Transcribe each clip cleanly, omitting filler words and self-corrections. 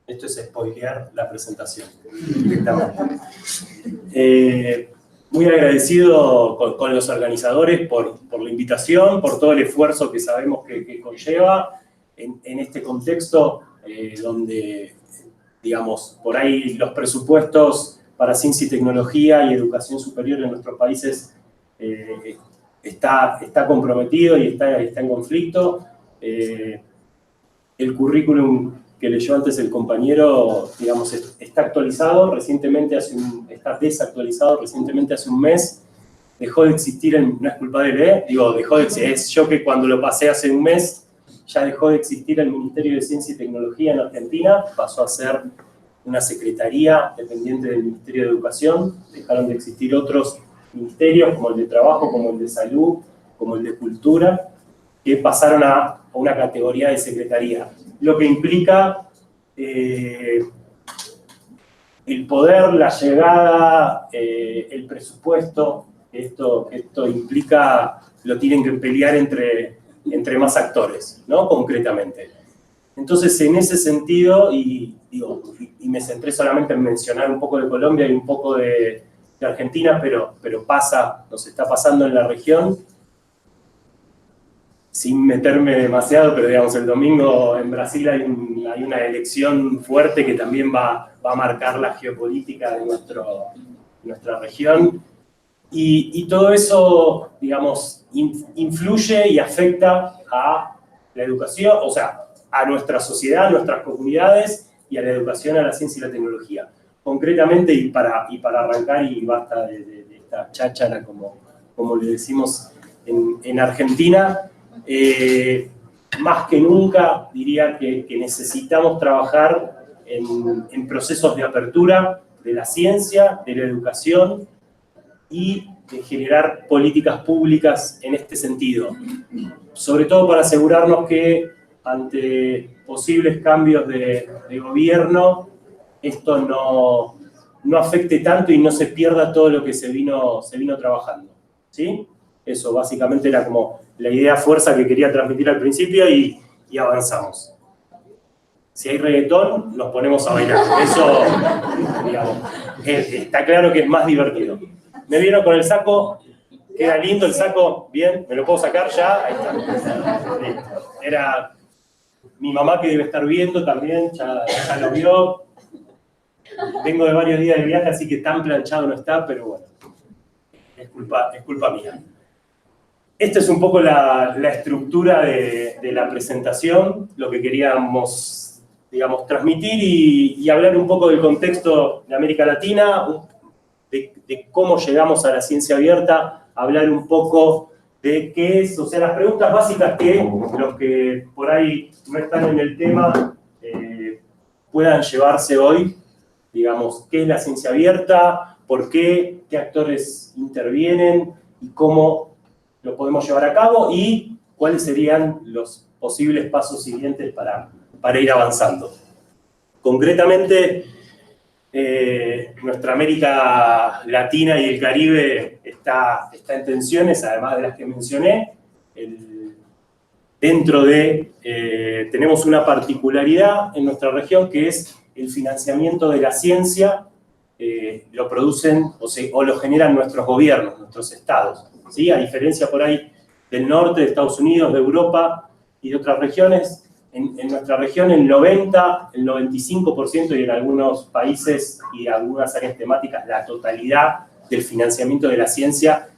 Esto es spoilear la presentación directamente. Muy agradecido con los organizadores por la invitación, por todo el esfuerzo que sabemos que conlleva en este contexto donde, digamos, por ahí los presupuestos para ciencia y tecnología y educación superior en nuestros países está comprometido y está en conflicto. El currículum que leyó antes el compañero, digamos, está actualizado recientemente, está desactualizado recientemente hace un mes. Dejó de existir, no es culpa de él, dejó de existir, es yo que cuando lo pasé hace un mes, ya dejó de existir el Ministerio de Ciencia y Tecnología en Argentina, pasó a ser una secretaría dependiente del Ministerio de Educación, dejaron de existir otros ministerios como el de Trabajo, como el de Salud, como el de Cultura, que pasaron a una categoría de secretaría, lo que implica el poder, la llegada, el presupuesto, esto implica, lo tienen que pelear entre más actores, ¿no? Concretamente. Entonces, en ese sentido, y me centré solamente en mencionar un poco de Colombia y un poco de Argentina, pero nos está pasando en la región, sin meterme demasiado, pero digamos, el domingo en Brasil hay una elección fuerte que también va a marcar la geopolítica de nuestra región. Y todo eso, digamos, influye y afecta a la educación, o sea, a nuestra sociedad, a nuestras comunidades y a la educación, a la ciencia y la tecnología. Concretamente, y para arrancar, y basta de esta cháchara, como le decimos en Argentina, más que nunca diría que necesitamos trabajar en procesos de apertura de la ciencia, de la educación y de generar políticas públicas en este sentido. Sobre todo para asegurarnos que ante posibles cambios de gobierno esto no afecte tanto y no se pierda todo lo que se vino trabajando. ¿Sí? Eso básicamente era como la idea fuerza que quería transmitir al principio y avanzamos. Si hay reggaetón, nos ponemos a bailar. Eso, digamos, está claro que es más divertido. Me vieron con el saco, queda lindo el saco, bien, ¿me lo puedo sacar ya? Ahí está. Era mi mamá que debe estar viendo también, ya lo vio. Vengo de varios días de viaje, así que tan planchado no está, pero bueno, es culpa mía. Esta es un poco la estructura de la presentación, lo que queríamos, digamos, transmitir y hablar un poco del contexto de América Latina, de cómo llegamos a la ciencia abierta, hablar un poco de qué es, o sea, las preguntas básicas que los que por ahí no están en el tema puedan llevarse hoy, digamos, qué es la ciencia abierta, por qué actores intervienen y cómo lo podemos llevar a cabo y cuáles serían los posibles pasos siguientes para ir avanzando. Concretamente, nuestra América Latina y el Caribe está en tensiones, además de las que mencioné. Tenemos una particularidad en nuestra región que es el financiamiento de la ciencia, lo producen o lo generan nuestros gobiernos, nuestros estados. ¿Sí? A diferencia por ahí del norte, de Estados Unidos, de Europa y de otras regiones, en nuestra región el 95% y en algunos países y algunas áreas temáticas la totalidad del financiamiento de la ciencia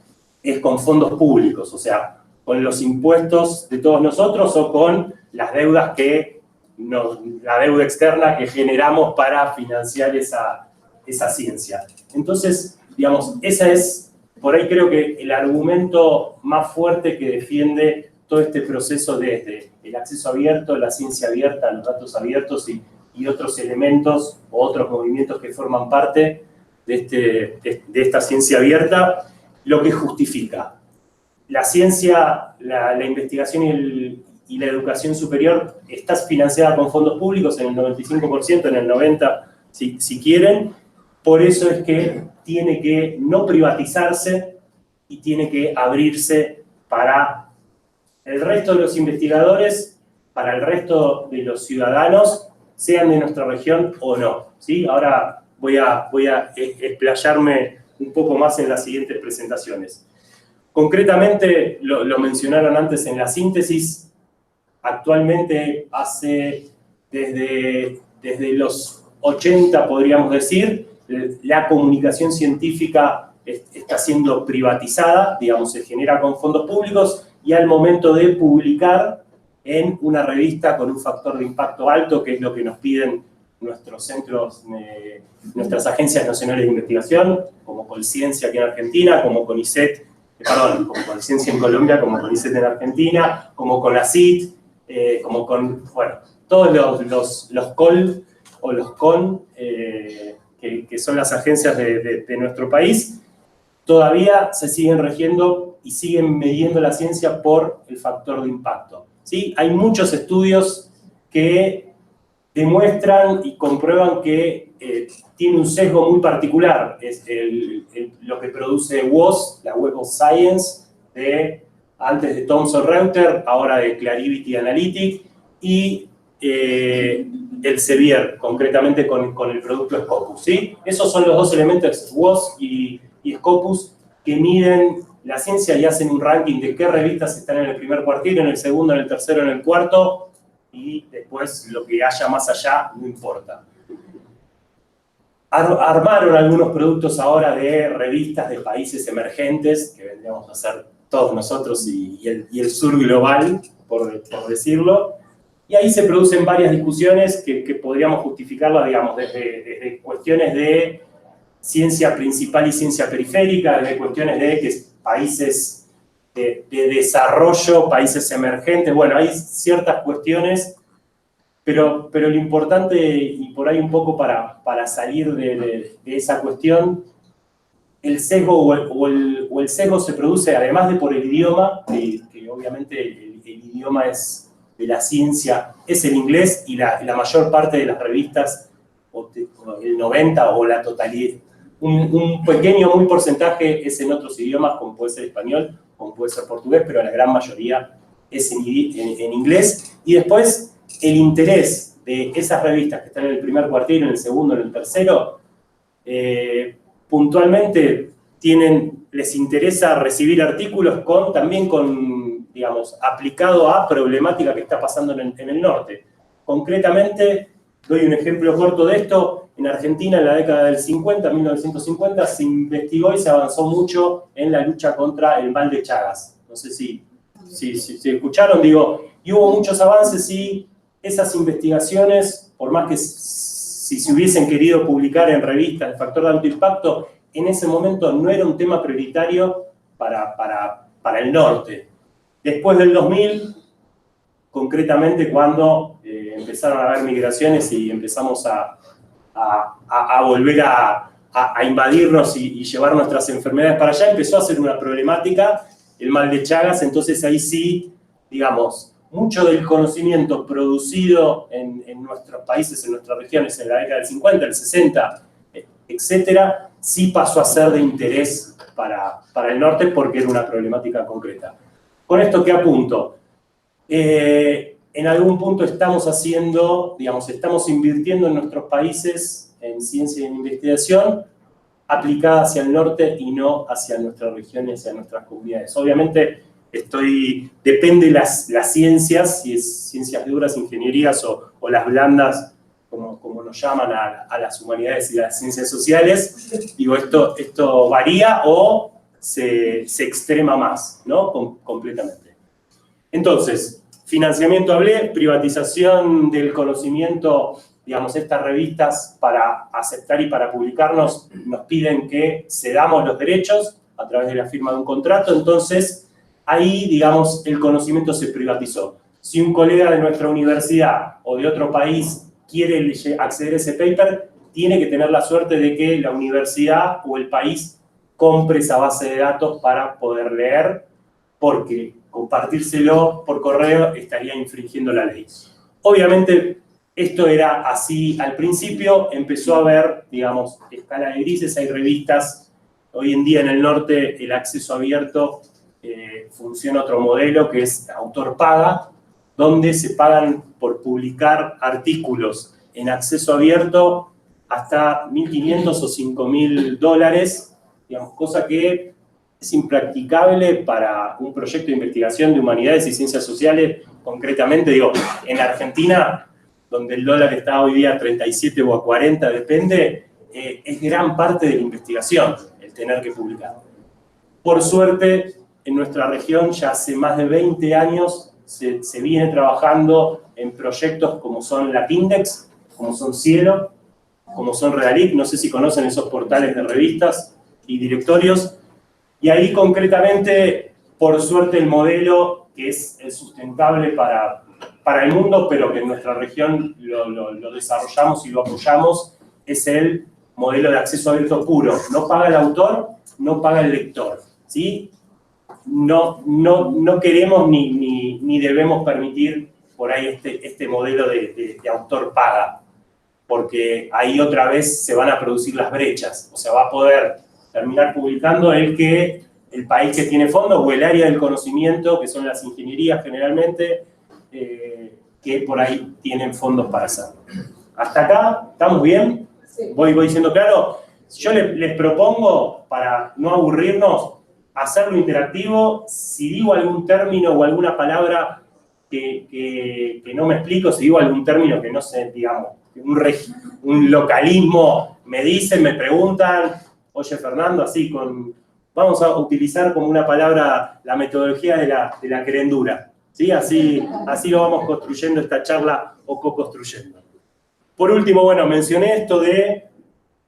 es con fondos públicos, o sea, con los impuestos de todos nosotros o con las deudas la deuda externa que generamos para financiar esa ciencia. Entonces, digamos, esa es, por ahí creo que el argumento más fuerte que defiende todo este proceso desde el acceso abierto, la ciencia abierta, los datos abiertos y otros elementos o otros movimientos que forman parte de esta ciencia abierta, lo que justifica. La ciencia, la investigación y la educación superior está financiada con fondos públicos en el 95%, en el 90% si quieren. Por eso es que tiene que no privatizarse y tiene que abrirse para el resto de los investigadores, para el resto de los ciudadanos, sean de nuestra región o no, ¿sí? Ahora voy a explayarme un poco más en las siguientes presentaciones. Concretamente, lo mencionaron antes en la síntesis, actualmente desde los 80, podríamos decir, la comunicación científica está siendo privatizada, digamos, se genera con fondos públicos, y al momento de publicar en una revista con un factor de impacto alto, que es lo que nos piden nuestros centros, nuestras agencias nacionales de investigación, como Colciencia aquí en Argentina, como CONICET, como Colciencia en Colombia, como CONICET en Argentina, como CONACYT, como con, bueno, todos los COL o los CON, que son las agencias de nuestro país, todavía se siguen regiendo y siguen midiendo la ciencia por el factor de impacto, ¿sí? Hay muchos estudios que demuestran y comprueban que tiene un sesgo muy particular, es lo que produce WOS, la Web of Science, antes de Thomson Reuters, ahora de Clarivate Analytics, y Elsevier, concretamente con el producto Scopus, ¿sí? Esos son los dos elementos, WOS y Scopus, que miden la ciencia y hacen un ranking de qué revistas están en el primer cuartil, en el segundo, en el tercero, en el cuarto, y después lo que haya más allá no importa. Armaron algunos productos ahora de revistas de países emergentes, que vendríamos a ser todos nosotros y el sur global, por decirlo, y ahí se producen varias discusiones que podríamos justificarlas, digamos, desde cuestiones de ciencia principal y ciencia periférica, desde cuestiones de que países de desarrollo, países emergentes, bueno, hay ciertas cuestiones, pero lo importante, y por ahí un poco para salir de esa cuestión, el sesgo o el sesgo se produce además de por el idioma, que obviamente el idioma de la ciencia es el inglés, y la mayor parte de las revistas, o el 90 o la totalidad, un pequeño, muy porcentaje es en otros idiomas, como puede ser español, como puede ser portugués, pero la gran mayoría es en inglés. Y después, el interés de esas revistas que están en el primer cuartil, en el segundo, en el tercero, puntualmente les interesa recibir artículos también con, digamos, aplicado a problemática que está pasando en el norte. Concretamente, doy un ejemplo corto de esto. En Argentina, en la década del 50, 1950, se investigó y se avanzó mucho en la lucha contra el mal de Chagas. No sé si escucharon, digo, y hubo muchos avances, y esas investigaciones, por más que si se hubiesen querido publicar en revistas de factor de alto impacto, en ese momento no era un tema prioritario para el norte. Después del 2000, concretamente cuando empezaron a haber migraciones y empezamos a volver a invadirnos y llevar nuestras enfermedades para allá, empezó a ser una problemática el mal de Chagas. Entonces ahí sí, digamos, mucho del conocimiento producido en nuestros países, en nuestras regiones, en la década del 50, el 60, etcétera, sí pasó a ser de interés para el norte porque era una problemática concreta. Con esto, ¿qué apunto? En algún punto estamos haciendo, digamos, estamos invirtiendo en nuestros países en ciencia y en investigación aplicada hacia el norte y no hacia nuestras regiones, hacia nuestras comunidades. Obviamente, depende las ciencias, si es ciencias duras, ingenierías o las blandas, como nos llaman a las humanidades y las ciencias sociales. Digo, esto varía o se extrema más, ¿no? Completamente. Entonces, financiamiento hablé, privatización del conocimiento, digamos, estas revistas para aceptar y para publicarnos nos piden que cedamos los derechos a través de la firma de un contrato. Entonces, ahí, digamos, el conocimiento se privatizó. Si un colega de nuestra universidad o de otro país quiere acceder a ese paper, tiene que tener la suerte de que la universidad o el país compre esa base de datos para poder leer, porque compartírselo por correo estaría infringiendo la ley. Obviamente, esto era así al principio, empezó a haber, digamos, escala de grises, hay revistas. Hoy en día en el norte el acceso abierto funciona otro modelo que es autor paga, donde se pagan por publicar artículos en acceso abierto hasta $1.500 o $5.000, digamos, cosa que es impracticable para un proyecto de investigación de humanidades y ciencias sociales, concretamente, digo, en Argentina, donde el dólar está hoy día a 37 o a 40, depende, es gran parte de la investigación el tener que publicar. Por suerte, en nuestra región ya hace más de 20 años se viene trabajando en proyectos como son Latindex, como son Cielo, como son Redalit, no sé si conocen esos portales de revistas y directorios, y ahí concretamente, por suerte, el modelo que es sustentable para el mundo, pero que en nuestra región lo desarrollamos y lo apoyamos, es el modelo de acceso abierto puro. No paga el autor, no paga el lector, ¿sí? No queremos ni debemos permitir por ahí este modelo de autor paga, porque ahí otra vez se van a producir las brechas, o sea, va a poder terminar publicando el país que tiene fondos o el área del conocimiento, que son las ingenierías generalmente, que por ahí tienen fondos para hacerlo. ¿Hasta acá? ¿Estamos bien? Sí. Voy siendo claro. Yo les propongo, para no aburrirnos, hacerlo interactivo. Si digo algún término o alguna palabra que no me explico, si digo algún término que no sé, digamos, un localismo, me dicen, me preguntan, oye Fernando, así vamos a utilizar como una palabra la metodología de la querendura, ¿sí? Así lo vamos construyendo esta charla o co-construyendo. Por último, bueno, mencioné esto de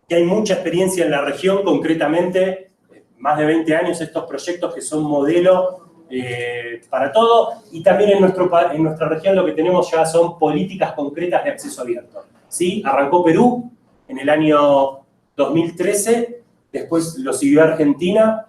que hay mucha experiencia en la región, concretamente, más de 20 años, estos proyectos que son modelo para todo, y también en nuestra región lo que tenemos ya son políticas concretas de acceso abierto, ¿sí? Arrancó Perú en el año 2013, después lo siguió Argentina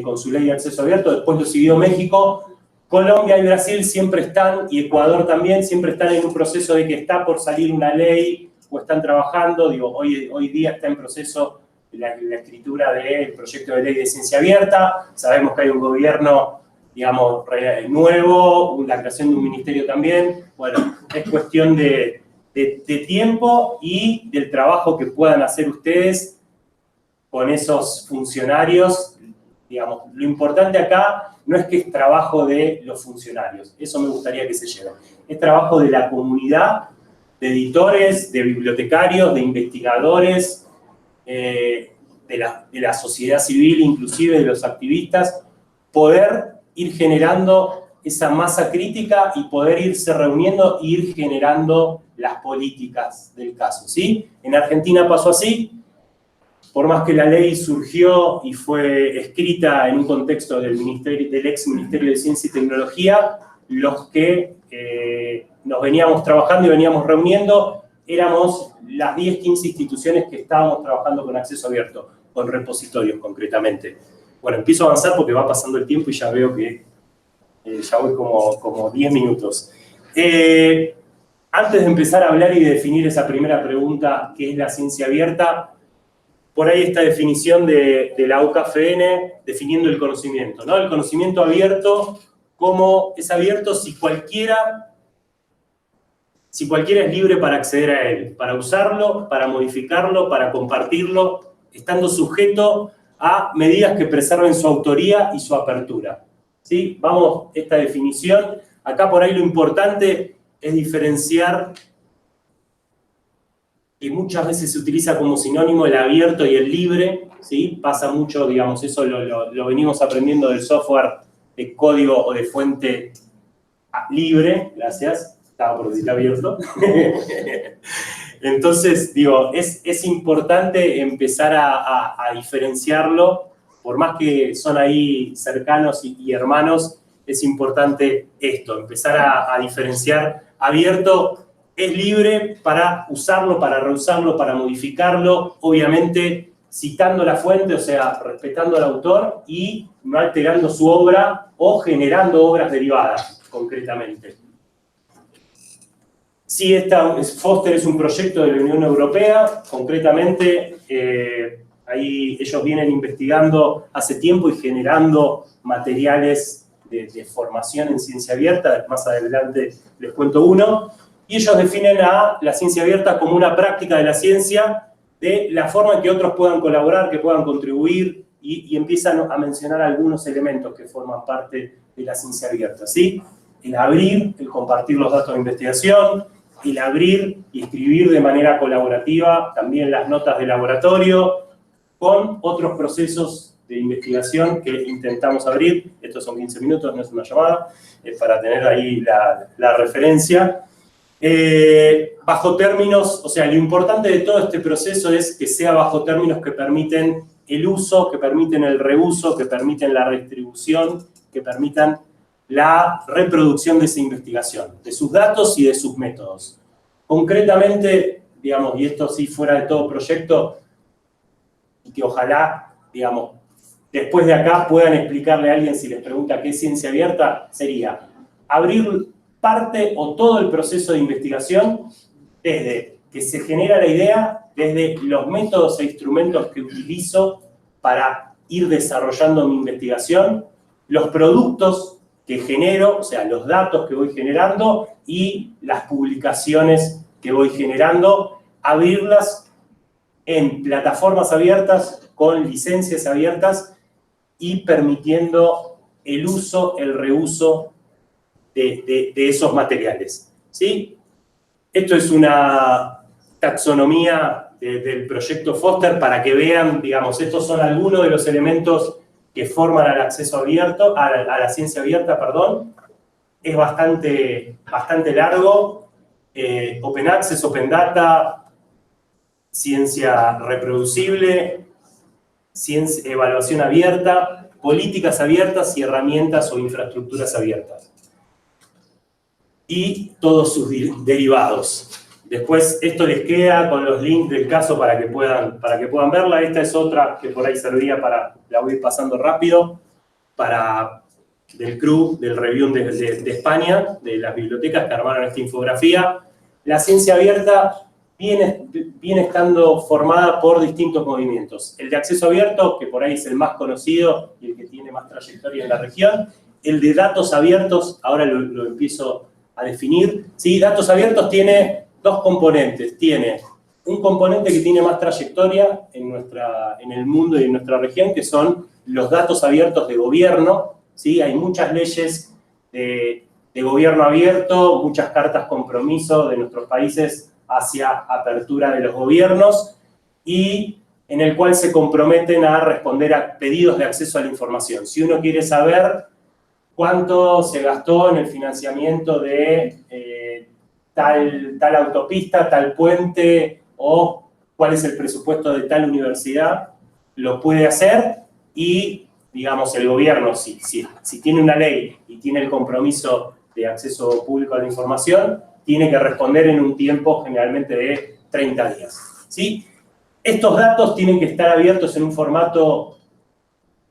con su ley de acceso abierto, después lo siguió México, Colombia y Brasil siempre están, y Ecuador también, siempre están en un proceso de que está por salir una ley o están trabajando, digo, hoy día está en proceso la escritura del proyecto de ley de ciencia abierta, sabemos que hay un gobierno, digamos, nuevo, la creación de un ministerio también, bueno, es cuestión de tiempo y del trabajo que puedan hacer ustedes con esos funcionarios, digamos, lo importante acá no es que es trabajo de los funcionarios, eso me gustaría que se lleve, es trabajo de la comunidad, de editores, de bibliotecarios, de investigadores, de la sociedad civil, inclusive de los activistas, poder ir generando esa masa crítica y poder irse reuniendo e ir generando las políticas del caso, ¿sí? En Argentina pasó así, por más que la ley surgió y fue escrita en un contexto del ex Ministerio de Ciencia y Tecnología, los que nos veníamos trabajando y veníamos reuniendo, éramos las 10, 15 instituciones que estábamos trabajando con acceso abierto, con repositorios concretamente. Bueno, empiezo a avanzar porque va pasando el tiempo y ya veo que ya voy como 10 minutos. Antes de empezar a hablar y de definir esa primera pregunta, ¿qué es la ciencia abierta? Por ahí esta definición de la UCAFN definiendo el conocimiento, ¿no? El conocimiento abierto, como es abierto si cualquiera es libre para acceder a él, para usarlo, para modificarlo, para compartirlo, estando sujeto a medidas que preserven su autoría y su apertura. ¿Sí? Vamos, esta definición. Acá por ahí lo importante es diferenciar, que muchas veces se utiliza como sinónimo el abierto y el libre, ¿sí? Pasa mucho, digamos, eso lo venimos aprendiendo del software de código o de fuente libre, gracias, estaba por decir abierto. Entonces, digo, es importante empezar a diferenciarlo, por más que son ahí cercanos y hermanos, es importante esto, empezar a diferenciar. Abierto es libre para usarlo, para reusarlo, para modificarlo, obviamente citando la fuente, o sea, respetando al autor y no alterando su obra o generando obras derivadas, concretamente. Sí, Foster es un proyecto de la Unión Europea, concretamente, ahí ellos vienen investigando hace tiempo y generando materiales de formación en ciencia abierta, más adelante les cuento uno, y ellos definen a la ciencia abierta como una práctica de la ciencia, de la forma en que otros puedan colaborar, que puedan contribuir, y empiezan a mencionar algunos elementos que forman parte de la ciencia abierta, ¿sí? El abrir, el compartir los datos de investigación, el abrir y escribir de manera colaborativa también las notas de laboratorio, con otros procesos de investigación que intentamos abrir. Estos son 15 minutos, no es una llamada, es para tener ahí la referencia. Bajo términos, o sea, lo importante de todo este proceso es que sea bajo términos que permiten el uso, que permiten el reuso, que permiten la redistribución, que permitan la reproducción de esa investigación, de sus datos y de sus métodos. Concretamente, digamos, y esto sí fuera de todo proyecto, y que ojalá, digamos, después de acá puedan explicarle a alguien si les pregunta qué es ciencia abierta, sería abrir parte o todo el proceso de investigación desde que se genera la idea, desde los métodos e instrumentos que utilizo para ir desarrollando mi investigación, los productos que genero, o sea, los datos que voy generando y las publicaciones que voy generando, abrirlas en plataformas abiertas, con licencias abiertas y permitiendo el uso, el reuso de esos materiales, ¿sí? Esto es una taxonomía del proyecto Foster para que vean, digamos, estos son algunos de los elementos que forman al acceso abierto, a la ciencia abierta, perdón. Es bastante largo. Open Access, Open Data, ciencia reproducible, evaluación abierta, políticas abiertas y herramientas o infraestructuras abiertas. Y todos sus derivados. Después esto les queda con los links del caso para que puedan verla. Esta es otra que por ahí serviría para, la voy pasando rápido, del CRU, del Review de España, de las bibliotecas que armaron esta infografía. La ciencia abierta viene estando formada por distintos movimientos. El de acceso abierto, que por ahí es el más conocido y el que tiene más trayectoria en la región. El de datos abiertos, ahora lo empiezo a definir. ¿Sí? Datos abiertos tiene dos componentes. Tiene un componente que tiene más trayectoria en el mundo y en nuestra región, que son los datos abiertos de gobierno. ¿Sí? Hay muchas leyes de gobierno abierto, muchas cartas compromiso de nuestros países hacia apertura de los gobiernos y en el cual se comprometen a responder a pedidos de acceso a la información. Si uno quiere saber cuánto se gastó en el financiamiento de tal autopista, tal puente, o cuál es el presupuesto de tal universidad, lo puede hacer y, digamos, el gobierno, si tiene una ley y tiene el compromiso de acceso público a la información, tiene que responder en un tiempo generalmente de 30 días. ¿Sí? Estos datos tienen que estar abiertos en un formato,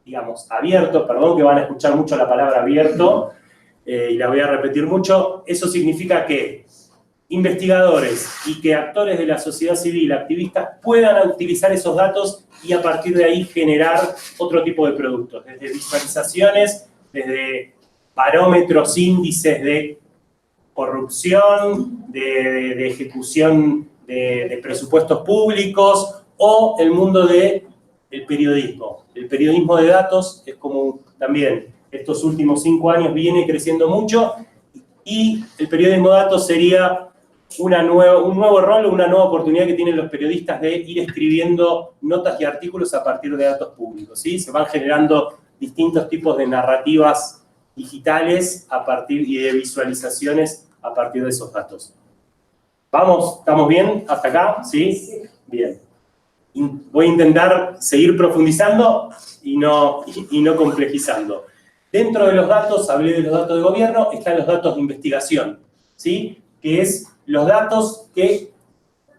digamos, abierto, perdón que van a escuchar mucho la palabra abierto, y la voy a repetir mucho. Eso significa que investigadores y que actores de la sociedad civil, activistas, puedan utilizar esos datos y a partir de ahí generar otro tipo de productos, desde visualizaciones, desde parámetros, índices de corrupción, de ejecución de presupuestos públicos, o el mundo del periodismo. El periodismo de datos es como también estos últimos 5 años viene creciendo mucho, y el periodismo de datos sería un nuevo rol, una nueva oportunidad que tienen los periodistas de ir escribiendo notas y artículos a partir de datos públicos, ¿sí? Se van generando distintos tipos de narrativas digitales y de visualizaciones a partir de esos datos. ¿Vamos? ¿Estamos bien hasta acá? ¿Sí? Sí. Bien. Voy a intentar seguir profundizando y no complejizando. Dentro de los datos, hablé de los datos de gobierno, están los datos de investigación, ¿sí? Que es los datos que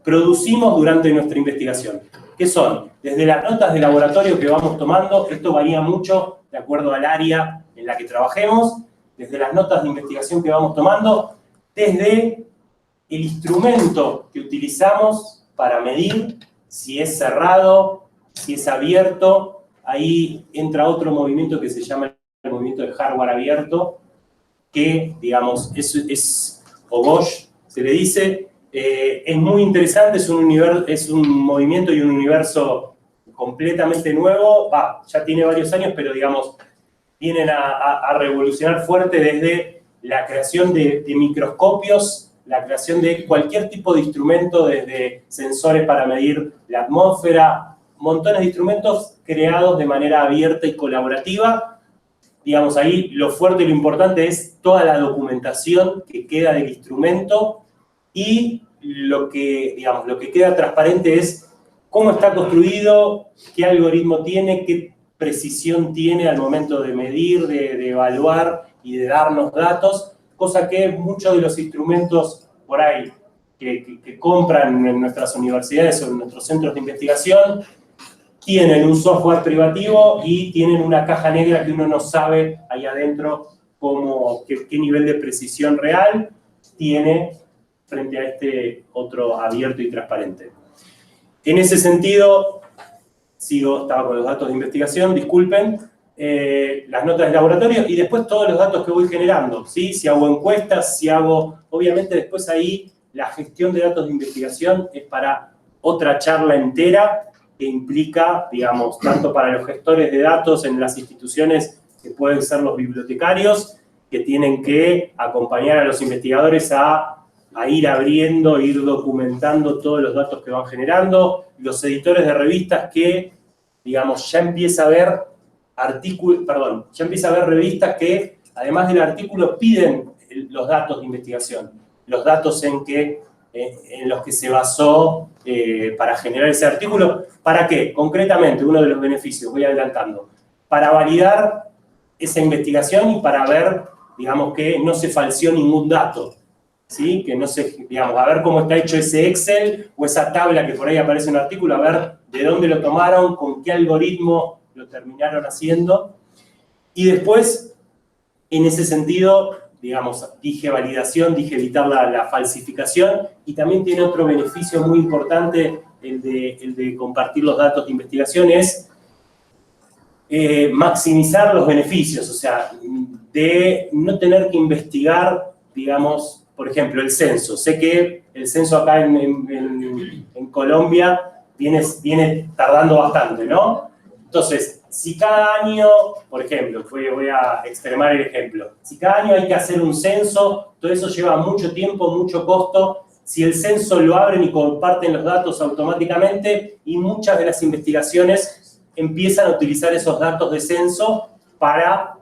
producimos durante nuestra investigación. ¿Qué son? Desde las notas de laboratorio que vamos tomando, esto varía mucho de acuerdo al área en la que trabajemos, desde las notas de investigación que vamos tomando, desde el instrumento que utilizamos para medir si es cerrado, si es abierto. Ahí entra otro movimiento que se llama el movimiento de hardware abierto, que, digamos, es OGOSH, se le dice. Es muy interesante, es un movimiento y un universo completamente nuevo. Ya tiene varios años, pero digamos, vienen a revolucionar fuerte desde la creación de microscopios, la creación de cualquier tipo de instrumento, desde sensores para medir la atmósfera, montones de instrumentos creados de manera abierta y colaborativa. Digamos, ahí lo fuerte y lo importante es toda la documentación que queda del instrumento, y lo que queda transparente es cómo está construido, qué algoritmo tiene, qué precisión tiene al momento de medir, de evaluar y de darnos datos, cosa que muchos de los instrumentos por ahí que compran en nuestras universidades o en nuestros centros de investigación tienen un software privativo y tienen una caja negra que uno no sabe ahí adentro qué nivel de precisión real tiene frente a este otro abierto y transparente. En ese sentido, estaba con los datos de investigación, disculpen, las notas de laboratorio y después todos los datos que voy generando, ¿sí? Si hago encuestas, obviamente después ahí la gestión de datos de investigación es para otra charla entera que implica, digamos, tanto para los gestores de datos en las instituciones que pueden ser los bibliotecarios, que tienen que acompañar a los investigadores a ir abriendo, ir documentando todos los datos que van generando, los editores de revistas que, digamos, ya empieza a haber revistas que, además del artículo, piden los datos de investigación, los datos en los que se basó para generar ese artículo. ¿Para qué? Concretamente, uno de los beneficios, voy adelantando, para validar esa investigación y para ver, digamos, que no se falseó ningún dato. ¿Sí? Que no sé, digamos, a ver cómo está hecho ese Excel o esa tabla que por ahí aparece en un artículo, a ver de dónde lo tomaron, con qué algoritmo lo terminaron haciendo. Y después, en ese sentido, digamos, dije validación, dije evitar la falsificación, y también tiene otro beneficio muy importante, el de compartir los datos de investigación, es maximizar los beneficios, o sea, de no tener que investigar, digamos, por ejemplo, el censo. Sé que el censo acá en Colombia viene tardando bastante, ¿no? Entonces, si cada año, por ejemplo, voy a extremar el ejemplo, si cada año hay que hacer un censo, todo eso lleva mucho tiempo, mucho costo. Si el censo lo abren y comparten los datos automáticamente, y muchas de las investigaciones empiezan a utilizar esos datos de censo para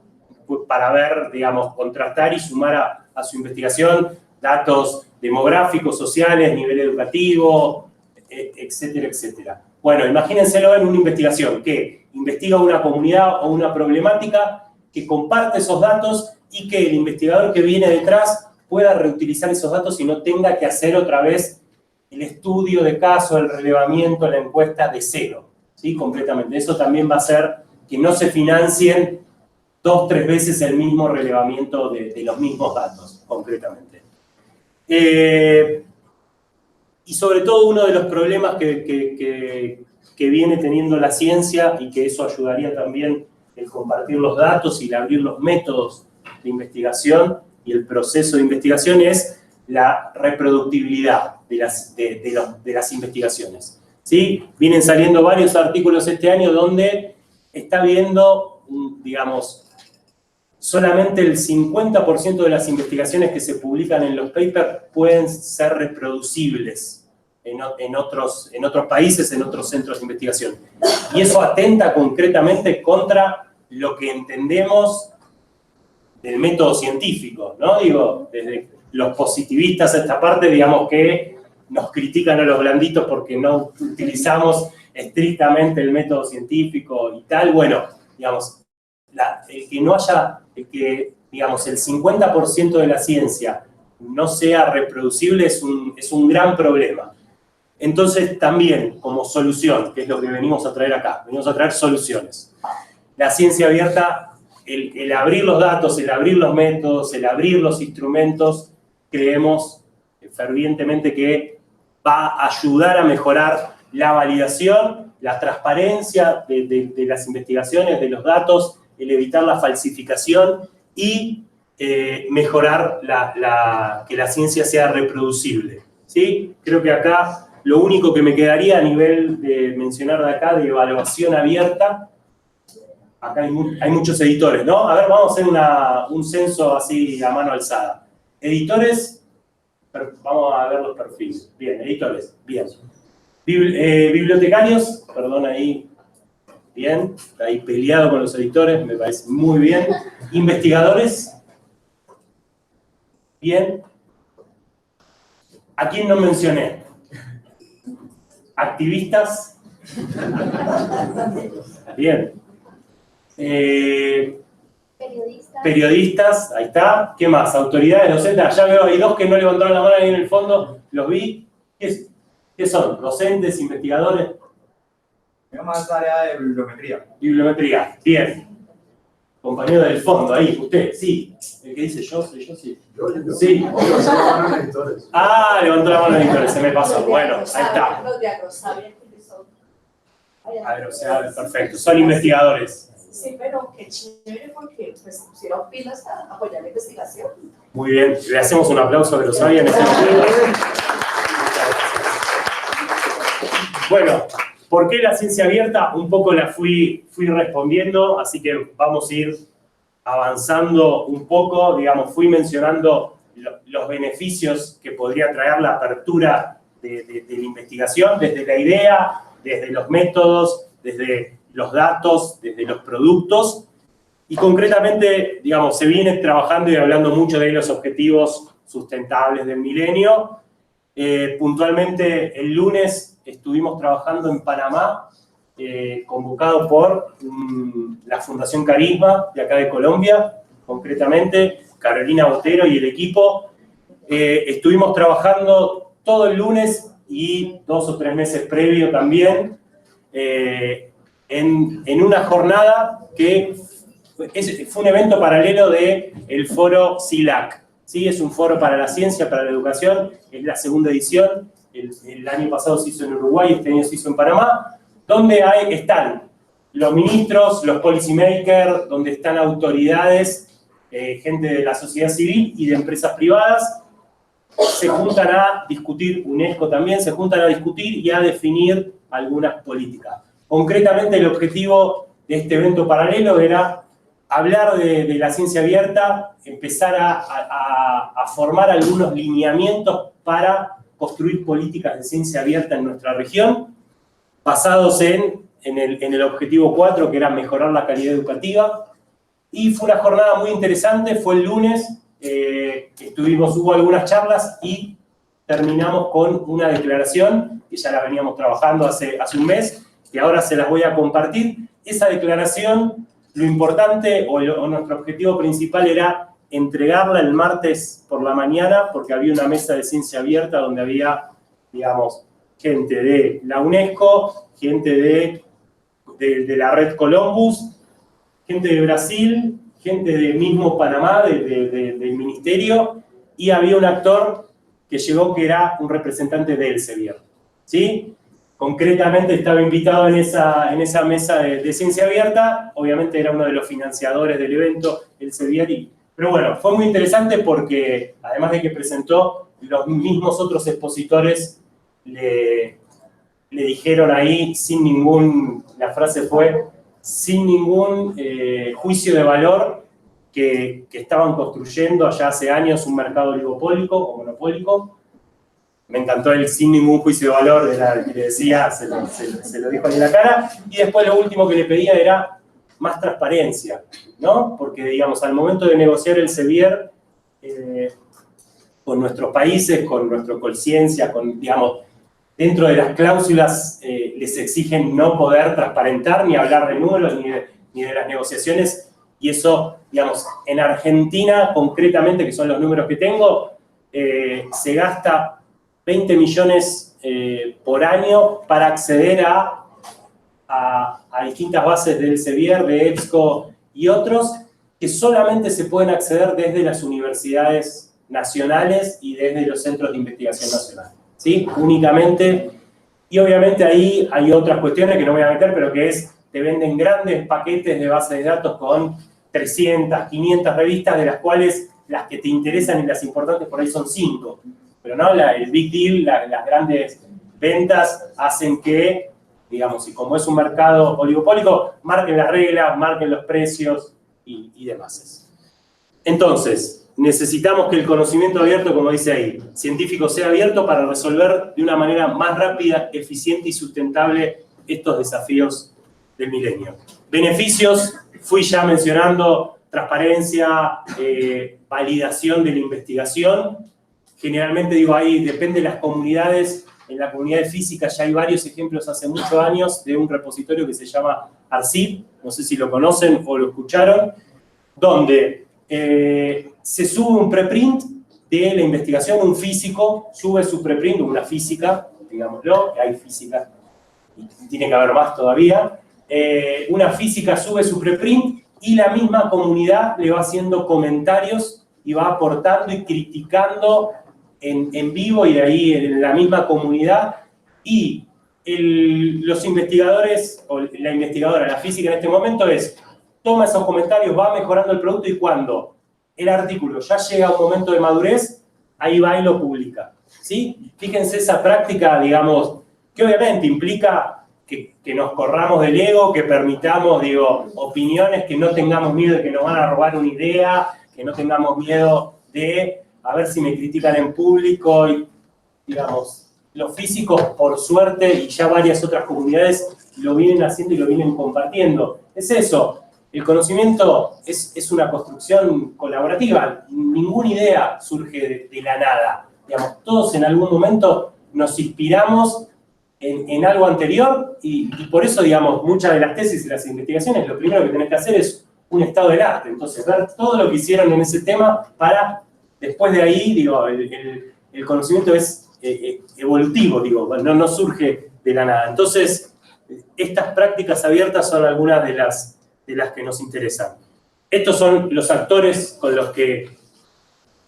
ver, digamos, contrastar y sumar a su investigación datos demográficos, sociales, nivel educativo, etcétera, etcétera. Bueno, imagínenselo en una investigación que investiga una comunidad o una problemática, que comparte esos datos y que el investigador que viene detrás pueda reutilizar esos datos y no tenga que hacer otra vez el estudio de caso, el relevamiento, la encuesta de cero, ¿sí? Completamente. Eso también va a hacer que no se financien 2 o 3 veces el mismo relevamiento de los mismos datos, concretamente. Y sobre todo uno de los problemas que viene teniendo la ciencia, y que eso ayudaría también el compartir los datos y el abrir los métodos de investigación y el proceso de investigación, es la reproductibilidad de las investigaciones. ¿Sí? Vienen saliendo varios artículos este año donde está viendo, digamos, solamente el 50% de las investigaciones que se publican en los papers pueden ser reproducibles en otros países, en otros centros de investigación. Y eso atenta concretamente contra lo que entendemos del método científico, ¿no? Digo, desde los positivistas a esta parte, digamos, que nos critican a los blanditos porque no utilizamos estrictamente el método científico y tal. Bueno, digamos, digamos, el 50% de la ciencia no sea reproducible es un gran problema. Entonces, también, como solución, que es lo que venimos a traer acá, venimos a traer soluciones. La ciencia abierta, el abrir los datos, el abrir los métodos, el abrir los instrumentos, creemos fervientemente que va a ayudar a mejorar la validación, la transparencia de las investigaciones, de los datos, el evitar la falsificación y mejorar que la ciencia sea reproducible, ¿sí? Creo que acá lo único que me quedaría a nivel de mencionar de acá, de evaluación abierta, acá hay muchos editores, ¿no? A ver, vamos a hacer un censo así a mano alzada. Editores, vamos a ver los perfiles. Bien, editores, bien. Bibliotecarios, perdón ahí, bien, está ahí peleado con los editores, me parece muy bien. Investigadores, bien. ¿A quién no mencioné? Activistas, bien. Periodistas, ahí está. ¿Qué más? Autoridades, docentes. Ya veo, hay dos que no levantaron la mano ahí en el fondo, los vi. ¿Qué son? ¿Docentes, investigadores? Tengo más área de bibliometría. Bibliometría, bien. Compañero del fondo, ahí, usted, sí. ¿El que dice yo? ¿Soy yo? Sí. Yo. Sí. Ah, levantó la mano el editores, se me pasó. Bueno, ahí está. Agrosabios, perfecto. Son investigadores. Sí, pero qué chévere porque pues, pusieron pilas a apoyar la investigación. Muy bien, le hacemos un aplauso a Agrosabios en este momento. Bueno, ¿por qué la ciencia abierta? Un poco la fui respondiendo, así que vamos a ir avanzando un poco. Digamos, fui mencionando los beneficios que podría traer la apertura de la investigación, desde la idea, desde los métodos, desde los datos, desde los productos. Y concretamente, digamos, se viene trabajando y hablando mucho de los objetivos sustentables del milenio. Puntualmente, el lunes estuvimos trabajando en Panamá, convocado por la Fundación Carisma, de acá de Colombia, concretamente, Carolina Botero y el equipo. Estuvimos trabajando todo el lunes y 2 o 3 meses previo también, en una jornada que fue un evento paralelo del foro CILAC. ¿Sí? Es un foro para la ciencia, para la educación, es la segunda edición. El año pasado se hizo en Uruguay, este año se hizo en Panamá, donde están los ministros, los policymakers, donde están autoridades, gente de la sociedad civil y de empresas privadas. Se juntan a discutir, UNESCO también, se juntan a discutir y a definir algunas políticas. Concretamente, el objetivo de este evento paralelo era hablar de la ciencia abierta, empezar a formar algunos lineamientos para construir políticas de ciencia abierta en nuestra región, basados en el objetivo 4, que era mejorar la calidad educativa. Y fue una jornada muy interesante, fue el lunes, hubo algunas charlas y terminamos con una declaración, que ya la veníamos trabajando hace un mes, que ahora se las voy a compartir. Esa declaración, lo importante o nuestro objetivo principal era entregarla el martes por la mañana, porque había una mesa de ciencia abierta donde había, digamos, gente de la UNESCO, gente de la red Columbus, gente de Brasil, gente de mismo Panamá, del ministerio, y había un actor que llegó que era un representante de Elsevier, ¿sí? Concretamente estaba invitado en esa mesa de ciencia abierta, obviamente era uno de los financiadores del evento, Elsevier. Pero bueno, fue muy interesante porque, además de que presentó, los mismos otros expositores le dijeron ahí, la frase fue, sin ningún juicio de valor, que estaban construyendo allá hace años un mercado oligopólico o monopólico. Me encantó el sin ningún juicio de valor, que le decía, se lo dijo ahí en la cara. Y después lo último que le pedía era más transparencia, ¿no? Porque, digamos, al momento de negociar el Elsevier con nuestros países, con nuestra conciencia, digamos, dentro de las cláusulas les exigen no poder transparentar ni hablar de números ni de las negociaciones. Y eso, digamos, en Argentina, concretamente, que son los números que tengo, se gasta 20 millones por año para acceder a distintas bases del Elsevier, de EBSCO y otros, que solamente se pueden acceder desde las universidades nacionales y desde los centros de investigación nacional, ¿sí? Únicamente. Y obviamente ahí hay otras cuestiones que no voy a meter, pero que te venden grandes paquetes de bases de datos con 300, 500 revistas, de las cuales las que te interesan y las importantes por ahí son 5. Pero no, el big deal, las grandes ventas hacen que, digamos, y como es un mercado oligopólico, marquen las reglas, marquen los precios y demás. Entonces, necesitamos que el conocimiento abierto, como dice ahí, científico sea abierto para resolver de una manera más rápida, eficiente y sustentable estos desafíos del milenio. Beneficios, fui ya mencionando, transparencia, validación de la investigación. Generalmente digo ahí, depende de las comunidades. En la comunidad de física ya hay varios ejemplos hace muchos años de un repositorio que se llama ARCID, no sé si lo conocen o lo escucharon, donde se sube un preprint de la investigación, un físico sube su preprint, una física, digámoslo, que hay física y tiene que haber más todavía, una física sube su preprint y la misma comunidad le va haciendo comentarios y va aportando y criticando en vivo y de ahí en la misma comunidad, y los investigadores, o la investigadora, la física en este momento toma esos comentarios, va mejorando el producto y cuando el artículo ya llega a un momento de madurez, ahí va y lo publica, ¿sí? Fíjense esa práctica, digamos, que obviamente implica que nos corramos del ego, que permitamos, opiniones, que no tengamos miedo de que nos van a robar una idea, que no tengamos miedo de a ver si me critican en público, y, digamos, los físicos, por suerte, y ya varias otras comunidades lo vienen haciendo y lo vienen compartiendo. Es eso, el conocimiento es una construcción colaborativa, ninguna idea surge de la nada. Digamos, todos en algún momento nos inspiramos en algo anterior y por eso, digamos, muchas de las tesis y las investigaciones, lo primero que tenés que hacer es un estado del arte. Entonces, ver todo lo que hicieron en ese tema para, después de ahí, el conocimiento es evolutivo, no surge de la nada. Entonces, estas prácticas abiertas son algunas de las que nos interesan. Estos son los actores con los que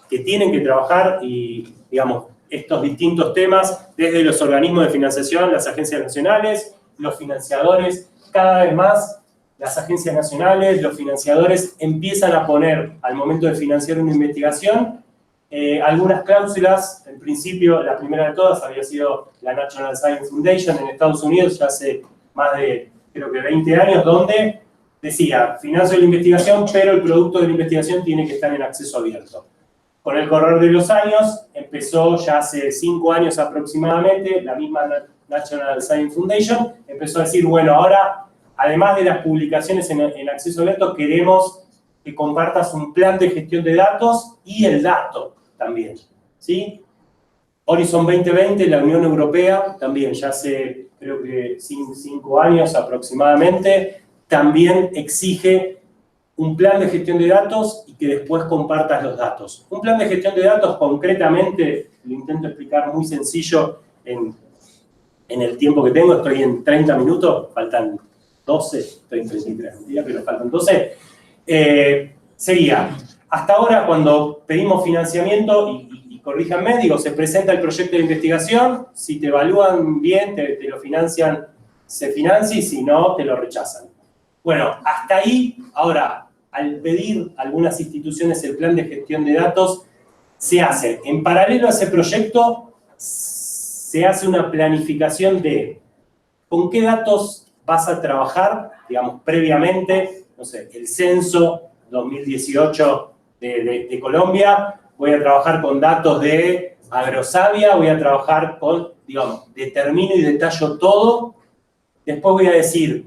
tienen que trabajar y, digamos, estos distintos temas, desde los organismos de financiación, las agencias nacionales, los financiadores, cada vez más las agencias nacionales, los financiadores empiezan a poner, al momento de financiar una investigación, algunas cláusulas. En principio, la primera de todas había sido la National Science Foundation en Estados Unidos, ya hace más de, creo que 20 años, donde decía, financio la investigación, pero el producto de la investigación tiene que estar en acceso abierto. Con el correr de los años, empezó ya hace 5 años aproximadamente, la misma National Science Foundation empezó a decir, bueno, ahora, además de las publicaciones en acceso abierto, queremos que compartas un plan de gestión de datos y el dato también, ¿sí? Horizon 2020, la Unión Europea, también ya hace, creo que 5 años aproximadamente, también exige un plan de gestión de datos y que después compartas los datos. Un plan de gestión de datos, concretamente, lo intento explicar muy sencillo en el tiempo que tengo, estoy en 30 minutos, faltan 12, estoy en 33, pero faltan 12. Sería, hasta ahora cuando pedimos financiamiento, y corríjanme, se presenta el proyecto de investigación, si te evalúan bien, te lo financian, se financia, y si no, te lo rechazan. Bueno, hasta ahí, ahora, al pedir a algunas instituciones el plan de gestión de datos, se hace, en paralelo a ese proyecto, se hace una planificación de con qué datos vas a trabajar, digamos, previamente, no sé, el censo 2018 de Colombia, voy a trabajar con datos de Agrosavia, voy a trabajar con, digamos, determino y detallo todo, después voy a decir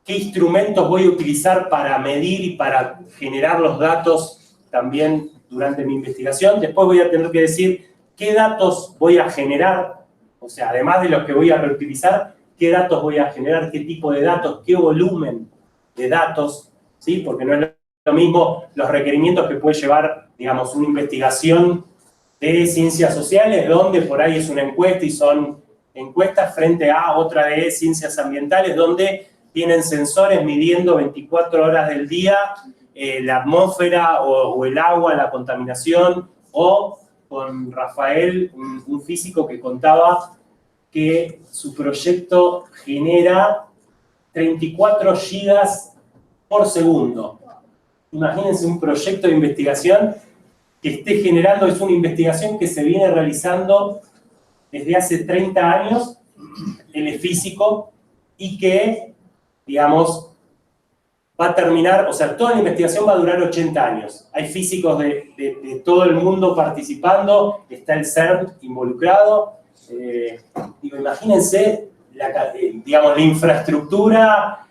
qué instrumentos voy a utilizar para medir y para generar los datos también durante mi investigación, después voy a tener que decir qué datos voy a generar, o sea, además de los que voy a reutilizar, qué datos voy a generar, qué tipo de datos, qué volumen de datos, ¿sí? Porque no es lo mismo los requerimientos que puede llevar, digamos, una investigación de ciencias sociales, donde por ahí es una encuesta y son encuestas frente a otra de ciencias ambientales, donde tienen sensores midiendo 24 horas del día la atmósfera o el agua, la contaminación, o con Rafael, un físico que contaba que su proyecto genera 34 gigas por segundo. Imagínense un proyecto de investigación que esté generando, es una investigación que se viene realizando desde hace 30 años, él es físico, y que, digamos, va a terminar, o sea, toda la investigación va a durar 80 años. Hay físicos de todo el mundo participando, está el CERN involucrado. Digo, imagínense, digamos, la infraestructura.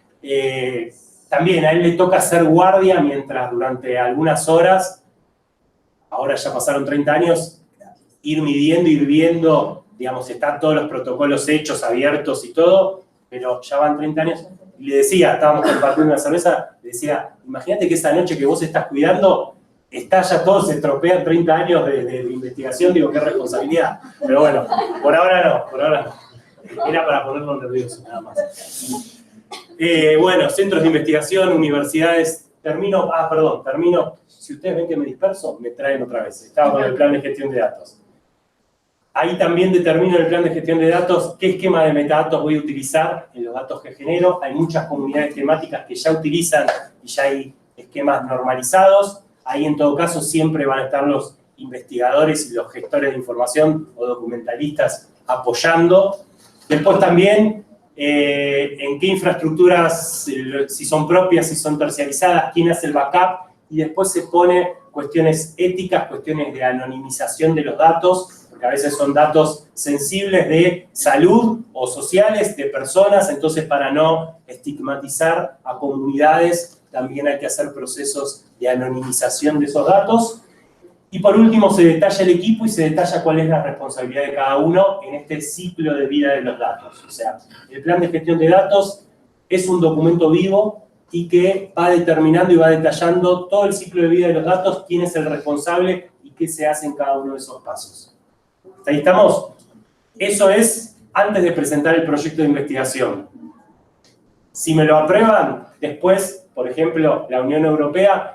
También a él le toca hacer guardia mientras durante algunas horas, ahora ya pasaron 30 años, ir midiendo, ir viendo, digamos, están todos los protocolos hechos, abiertos y todo, pero ya van 30 años. Y le decía, estábamos compartiendo una cerveza, le decía, imagínate que esa noche que vos estás cuidando, estalla todo, se estropean 30 años de investigación, digo, qué responsabilidad. Pero bueno, por ahora no. Era para ponernos nerviosos, nada más. Bueno, centros de investigación, universidades, termino. Si ustedes ven que me disperso, me traen otra vez. Estaba con el plan de gestión de datos. Ahí también determino en el plan de gestión de datos qué esquema de metadatos voy a utilizar en los datos que genero. Hay muchas comunidades temáticas que ya utilizan y ya hay esquemas normalizados. Ahí en todo caso siempre van a estar los investigadores y los gestores de información o documentalistas apoyando. Después también en qué infraestructuras, si son propias, si son terciarizadas, quién hace el backup, y después se pone cuestiones éticas, cuestiones de anonimización de los datos, porque a veces son datos sensibles de salud o sociales de personas, entonces para no estigmatizar a comunidades también hay que hacer procesos de anonimización de esos datos. Y por último se detalla el equipo y se detalla cuál es la responsabilidad de cada uno en este ciclo de vida de los datos. O sea, el plan de gestión de datos es un documento vivo y que va determinando y va detallando todo el ciclo de vida de los datos, quién es el responsable y qué se hace en cada uno de esos pasos. ¿Ahí estamos? Eso es antes de presentar el proyecto de investigación. Si me lo aprueban, después, por ejemplo, la Unión Europea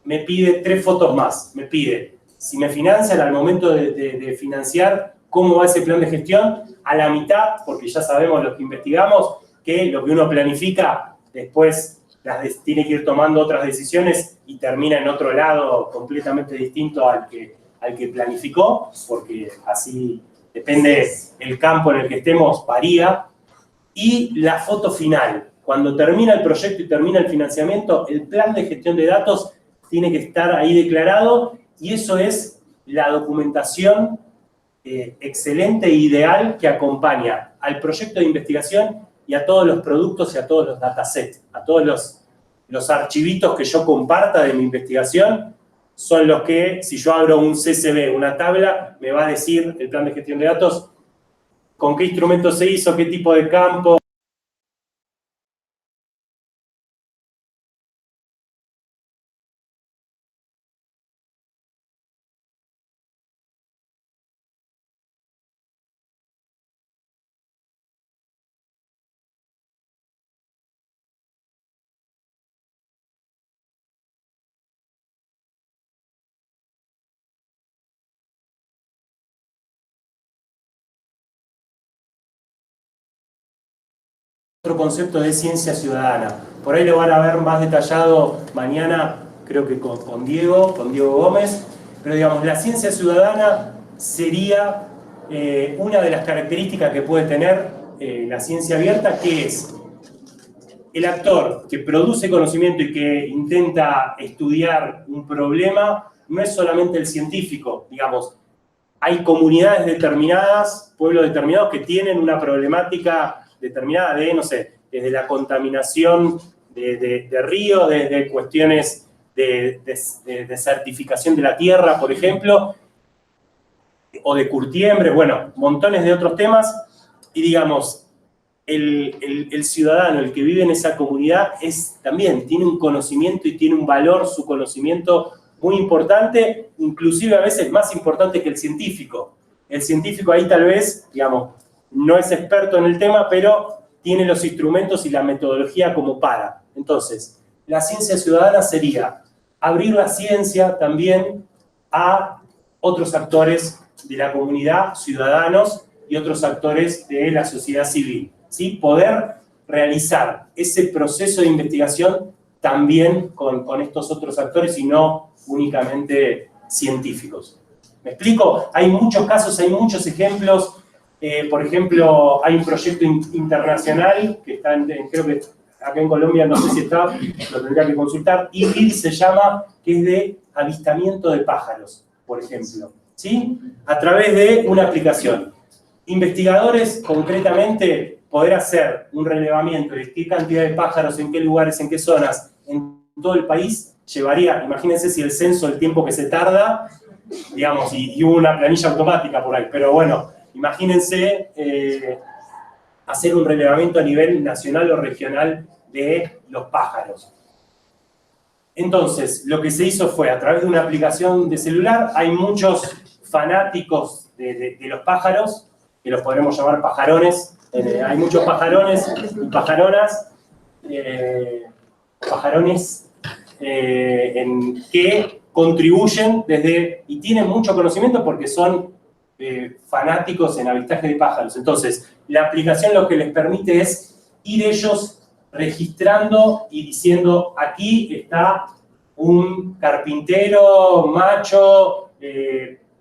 me pide 3 fotos más. Me pide, si me financian al momento de financiar, cómo va ese plan de gestión, a la mitad, porque ya sabemos los que investigamos, que lo que uno planifica, después tiene que ir tomando otras decisiones y termina en otro lado completamente distinto al que planificó, porque así depende el campo en el que estemos, varía. Y la foto final, cuando termina el proyecto y termina el financiamiento, el plan de gestión de datos tiene que estar ahí declarado, y eso es la documentación excelente e ideal que acompaña al proyecto de investigación y a todos los productos y a todos los datasets, a todos los archivitos que yo comparta de mi investigación, son los que, si yo abro un CSV, una tabla, me va a decir el plan de gestión de datos con qué instrumento se hizo, qué tipo de campo. Otro concepto de ciencia ciudadana. Por ahí lo van a ver más detallado mañana, creo que con Diego Gómez, pero digamos, la ciencia ciudadana sería una de las características que puede tener la ciencia abierta, que es el actor que produce conocimiento y que intenta estudiar un problema, no es solamente el científico, digamos, hay comunidades determinadas, pueblos determinados que tienen una problemática determinada de, no sé, desde la contaminación de ríos, desde cuestiones de desertificación de la tierra, por ejemplo, o de curtiembre, bueno, montones de otros temas, y digamos, el ciudadano, el que vive en esa comunidad, también tiene un conocimiento y tiene un valor, su conocimiento muy importante, inclusive a veces más importante que el científico. El científico ahí tal vez, digamos, no es experto en el tema, pero tiene los instrumentos y la metodología como para. Entonces, la ciencia ciudadana sería abrir la ciencia también a otros actores de la comunidad, ciudadanos y otros actores de la sociedad civil, ¿sí? Poder realizar ese proceso de investigación también con estos otros actores y no únicamente científicos. ¿Me explico? Hay muchos casos, hay muchos ejemplos. Por ejemplo, hay un proyecto internacional que está, creo que acá en Colombia, no sé si está, lo tendría que consultar, IRID se llama, que es de avistamiento de pájaros, por ejemplo, ¿sí? A través de una aplicación. Investigadores, concretamente, poder hacer un relevamiento de qué cantidad de pájaros, en qué lugares, en qué zonas, en todo el país, llevaría, imagínense si el censo, el tiempo que se tarda, digamos, y hubo una planilla automática por ahí, pero bueno, imagínense hacer un relevamiento a nivel nacional o regional de los pájaros. Entonces, lo que se hizo fue, a través de una aplicación de celular, hay muchos fanáticos de los pájaros, que los podremos llamar pajarones. Hay muchos pajarones y pajaronas, que contribuyen y tienen mucho conocimiento porque son fanáticos en avistaje de pájaros. Entonces, la aplicación lo que les permite es ir ellos registrando y diciendo, aquí está un carpintero macho,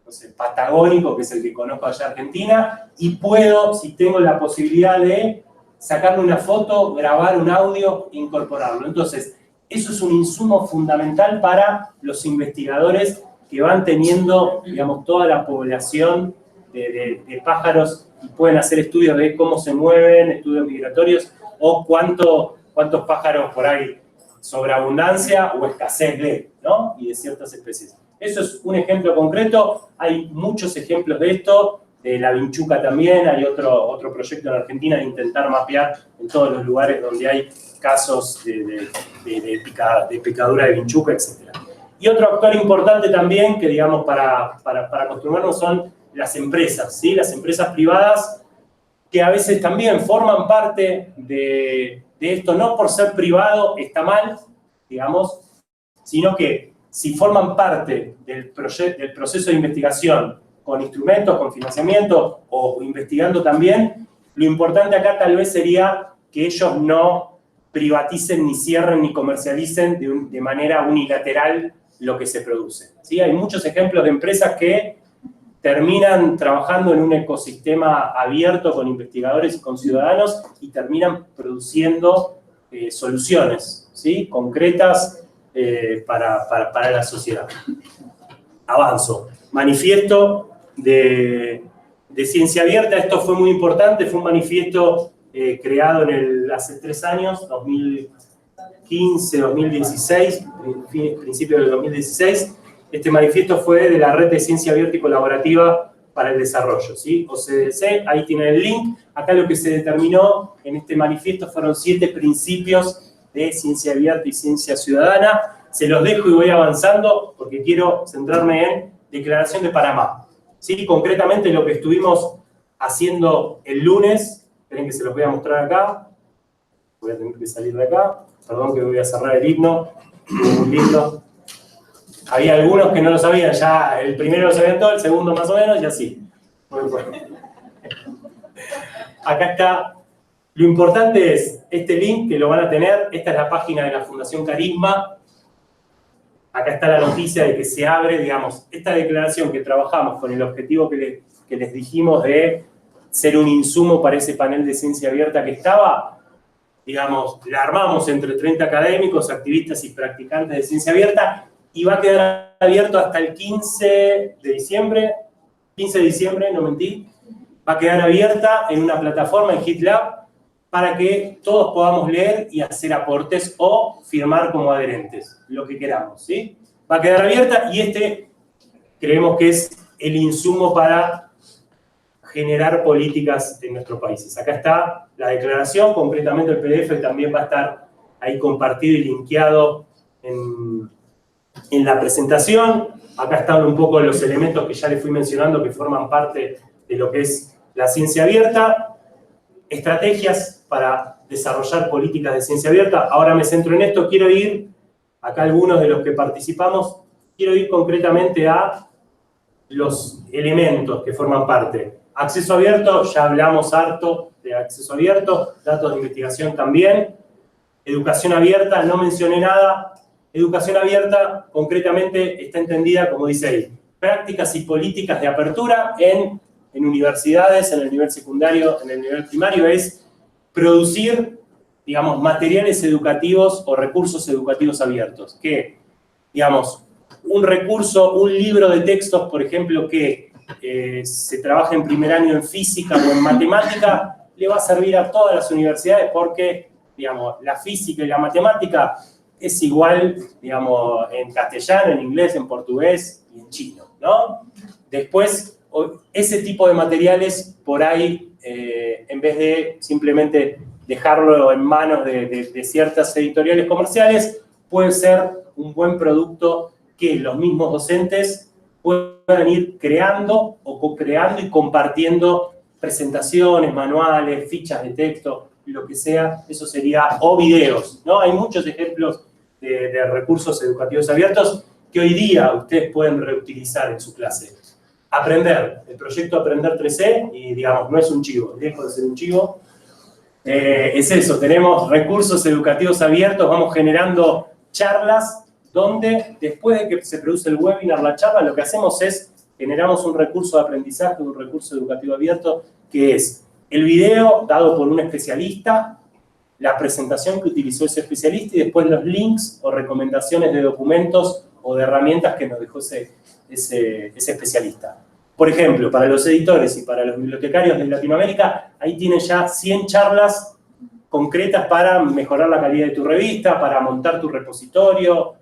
no sé, patagónico, que es el que conozco allá en Argentina, y puedo, si tengo la posibilidad de sacarle una foto, grabar un audio e incorporarlo. Entonces, eso es un insumo fundamental para los investigadores que van teniendo, digamos, toda la población de pájaros y pueden hacer estudios de cómo se mueven, estudios migratorios, o cuántos pájaros por ahí, sobreabundancia o escasez de, ¿no? Y de ciertas especies. Eso es un ejemplo concreto, hay muchos ejemplos de esto, de la vinchuca también, hay otro proyecto en Argentina de intentar mapear en todos los lugares donde hay casos de picadura de vinchuca, etc. Y otro actor importante también, que digamos para acostumbrarnos, son las empresas, ¿sí? Las empresas privadas, que a veces también forman parte de esto, no por ser privado está mal, digamos, sino que si forman parte del proceso de investigación con instrumentos, con financiamiento o investigando también, lo importante acá tal vez sería que ellos no privaticen, ni cierren, ni comercialicen de manera unilateral lo que se produce, ¿sí? Hay muchos ejemplos de empresas que terminan trabajando en un ecosistema abierto con investigadores y con ciudadanos y terminan produciendo soluciones, ¿sí? Concretas para la sociedad. Avanzo. Manifiesto de Ciencia Abierta. Esto fue muy importante, fue un manifiesto creado hace 3 años, 2015, 2016, principio del 2016. Este manifiesto fue de la Red de Ciencia Abierta y Colaborativa para el Desarrollo, ¿sí? OCDC, ahí tienen el link. Acá lo que se determinó en este manifiesto fueron 7 principios de ciencia abierta y ciencia ciudadana. Se los dejo y voy avanzando porque quiero centrarme en Declaración de Panamá, ¿sí? Concretamente lo que estuvimos haciendo el lunes, esperen que se los voy a mostrar acá. Voy a tener que salir de acá. Perdón que voy a cerrar el himno. Un lindo. Había algunos que no lo sabían, ya el primero lo sabían todo, el segundo más o menos, y así. Muy bueno. Acá está. Lo importante es este link que lo van a tener. Esta es la página de la Fundación Carisma. Acá está la noticia de que se abre, digamos, esta declaración que trabajamos con el objetivo que les dijimos de ser un insumo para ese panel de ciencia abierta que estaba, digamos, la armamos entre 30 académicos, activistas y practicantes de ciencia abierta, y va a quedar abierto hasta el 15 de diciembre, no mentí, va a quedar abierta en una plataforma en GitLab para que todos podamos leer y hacer aportes o firmar como adherentes, lo que queramos, ¿sí? Va a quedar abierta y creemos que es el insumo para generar políticas en nuestros países. Acá está la declaración, concretamente el PDF también va a estar ahí compartido y linkeado en la presentación. Acá están un poco los elementos que ya les fui mencionando que forman parte de lo que es la ciencia abierta. Estrategias para desarrollar políticas de ciencia abierta. Ahora me centro en esto. Quiero ir, acá algunos de los que participamos, quiero ir concretamente a los elementos que forman parte. Acceso abierto, ya hablamos harto de acceso abierto, datos de investigación también. Educación abierta, no mencioné nada. Educación abierta, concretamente, está entendida, como dice ahí, prácticas y políticas de apertura en universidades, en el nivel secundario, en el nivel primario, es producir, digamos, materiales educativos o recursos educativos abiertos. Que, digamos, un recurso, un libro de textos, por ejemplo, que se trabaja en primer año en física o en matemática, le va a servir a todas las universidades porque, digamos, la física y la matemática es igual, digamos, en castellano, en inglés, en portugués y en chino, ¿no? Después, ese tipo de materiales, por ahí, en vez de simplemente dejarlo en manos de ciertas editoriales comerciales, puede ser un buen producto que los mismos docentes puedan ir creando o co-creando y compartiendo presentaciones, manuales, fichas de texto, lo que sea, eso sería, o videos, ¿no? Hay muchos ejemplos de recursos educativos abiertos que hoy día ustedes pueden reutilizar en su clase. Aprender, el proyecto Aprender 3C, y digamos, no es un chivo, lejos de ser un chivo, es eso, tenemos recursos educativos abiertos, vamos generando charlas donde después de que se produce el webinar, la charla, lo que hacemos es generamos un recurso de aprendizaje, un recurso educativo abierto, que es el video dado por un especialista, la presentación que utilizó ese especialista y después los links o recomendaciones de documentos o de herramientas que nos dejó ese especialista. Por ejemplo, para los editores y para los bibliotecarios de Latinoamérica, ahí tienen ya 100 charlas concretas para mejorar la calidad de tu revista, para montar tu repositorio,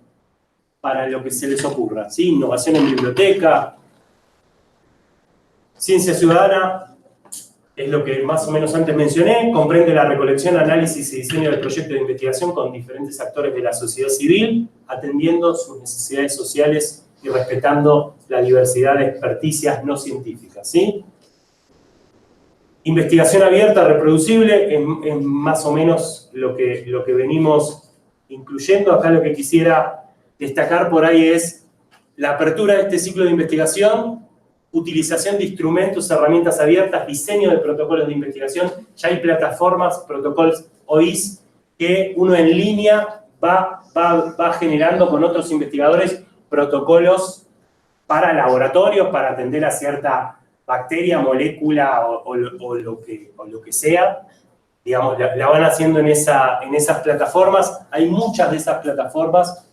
para lo que se les ocurra, ¿sí? Innovación en biblioteca. Ciencia ciudadana es lo que más o menos antes mencioné, comprende la recolección, análisis y diseño del proyecto de investigación con diferentes actores de la sociedad civil, atendiendo sus necesidades sociales y respetando la diversidad de experticias no científicas, ¿sí? Investigación abierta, reproducible, es más o menos lo que venimos incluyendo. Acá lo que quisiera destacar por ahí es la apertura de este ciclo de investigación, utilización de instrumentos, herramientas abiertas, diseño de protocolos de investigación. Ya hay plataformas, protocolos OIS, que uno en línea va generando con otros investigadores protocolos para laboratorios, para atender a cierta bacteria, molécula o lo que sea. Digamos, la van haciendo en esas plataformas. Hay muchas de esas plataformas.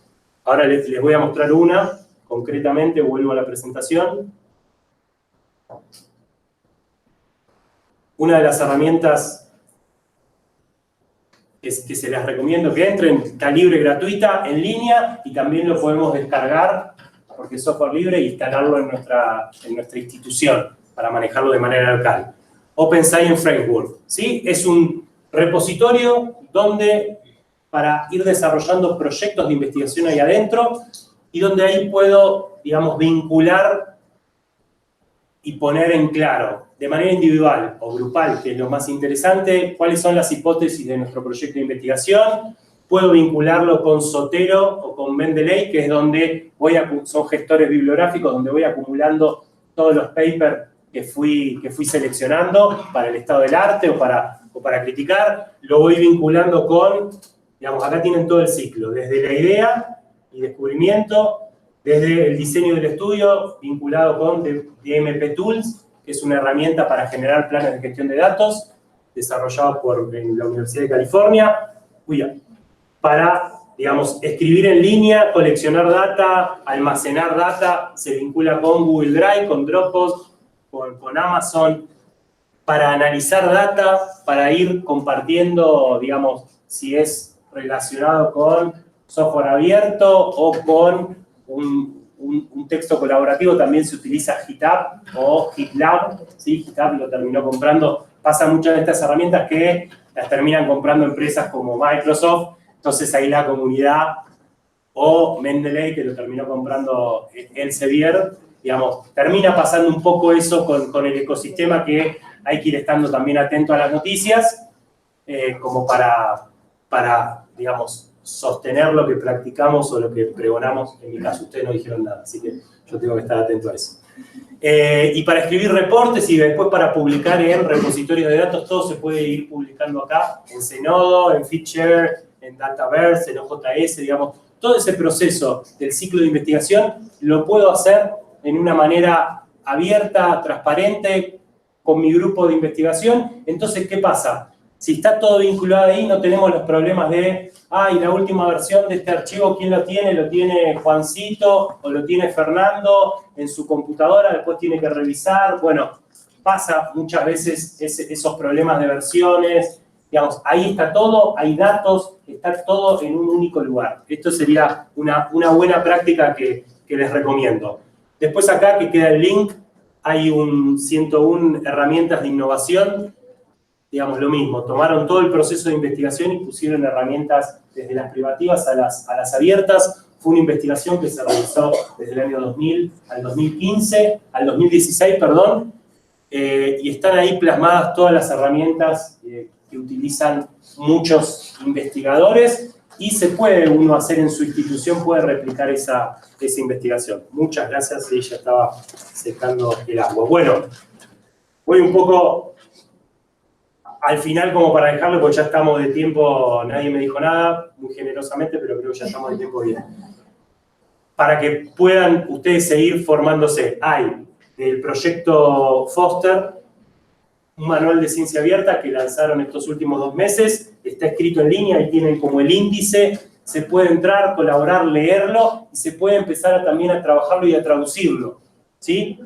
Ahora les voy a mostrar una, concretamente, vuelvo a la presentación. Una de las herramientas que se las recomiendo que entren, está libre, gratuita, en línea, y también lo podemos descargar, porque es software libre, e instalarlo en nuestra institución, para manejarlo de manera local. Open Science Framework, ¿sí? Es un repositorio donde, para ir desarrollando proyectos de investigación ahí adentro, y donde ahí puedo, digamos, vincular y poner en claro, de manera individual o grupal, que es lo más interesante, cuáles son las hipótesis de nuestro proyecto de investigación. Puedo vincularlo con Zotero o con Mendeley, que es donde son gestores bibliográficos, donde voy acumulando todos los papers que fui seleccionando para el estado del arte o para criticar. Lo voy vinculando con, digamos, acá tienen todo el ciclo, desde la idea y descubrimiento, desde el diseño del estudio, vinculado con DMP Tools, que es una herramienta para generar planes de gestión de datos, desarrollado en la Universidad de California, para, digamos, escribir en línea, coleccionar data, almacenar data, se vincula con Google Drive, con Dropbox, con Amazon, para analizar data, para ir compartiendo, digamos, si es relacionado con software abierto o con un texto colaborativo. También se utiliza GitHub o GitLab, ¿sí? GitHub lo terminó comprando. Pasa muchas de estas herramientas que las terminan comprando empresas como Microsoft, entonces ahí la comunidad, o Mendeley, que lo terminó comprando Elsevier, digamos, termina pasando un poco eso con el ecosistema, que hay que ir estando también atento a las noticias, como para, digamos, sostener lo que practicamos o lo que pregonamos. En mi caso, ustedes no dijeron nada, así que yo tengo que estar atento a eso. Y para escribir reportes y después para publicar en repositorios de datos, todo se puede ir publicando acá, en Zenodo, en FeedShare, en Dataverse, en OJS, digamos. Todo ese proceso del ciclo de investigación lo puedo hacer en una manera abierta, transparente, con mi grupo de investigación. Entonces, ¿qué pasa? Si está todo vinculado ahí, no tenemos los problemas de, y la última versión de este archivo, ¿quién lo tiene? Lo tiene Juancito o lo tiene Fernando en su computadora, después tiene que revisar. Bueno, pasa muchas veces esos problemas de versiones. Digamos, ahí está todo, hay datos, está todo en un único lugar. Esto sería una buena práctica que les recomiendo. Después acá, que queda el link, hay 101 herramientas de innovación. Digamos, lo mismo, tomaron todo el proceso de investigación y pusieron herramientas desde las privativas a las abiertas. Fue una investigación que se realizó desde el año 2000 al 2015, al 2016, perdón, y están ahí plasmadas todas las herramientas que utilizan muchos investigadores y se puede uno hacer en su institución, puede replicar esa investigación. Muchas gracias, ella estaba secando el agua. Bueno, voy un poco al final como para dejarlo, porque ya estamos de tiempo, nadie me dijo nada, muy generosamente, pero creo que ya estamos de tiempo bien. Para que puedan ustedes seguir formándose, hay del proyecto Foster, un manual de ciencia abierta que lanzaron estos últimos 2 meses, está escrito en línea, ahí tienen como el índice, se puede entrar, colaborar, leerlo, y se puede empezar también a trabajarlo y a traducirlo, ¿sí?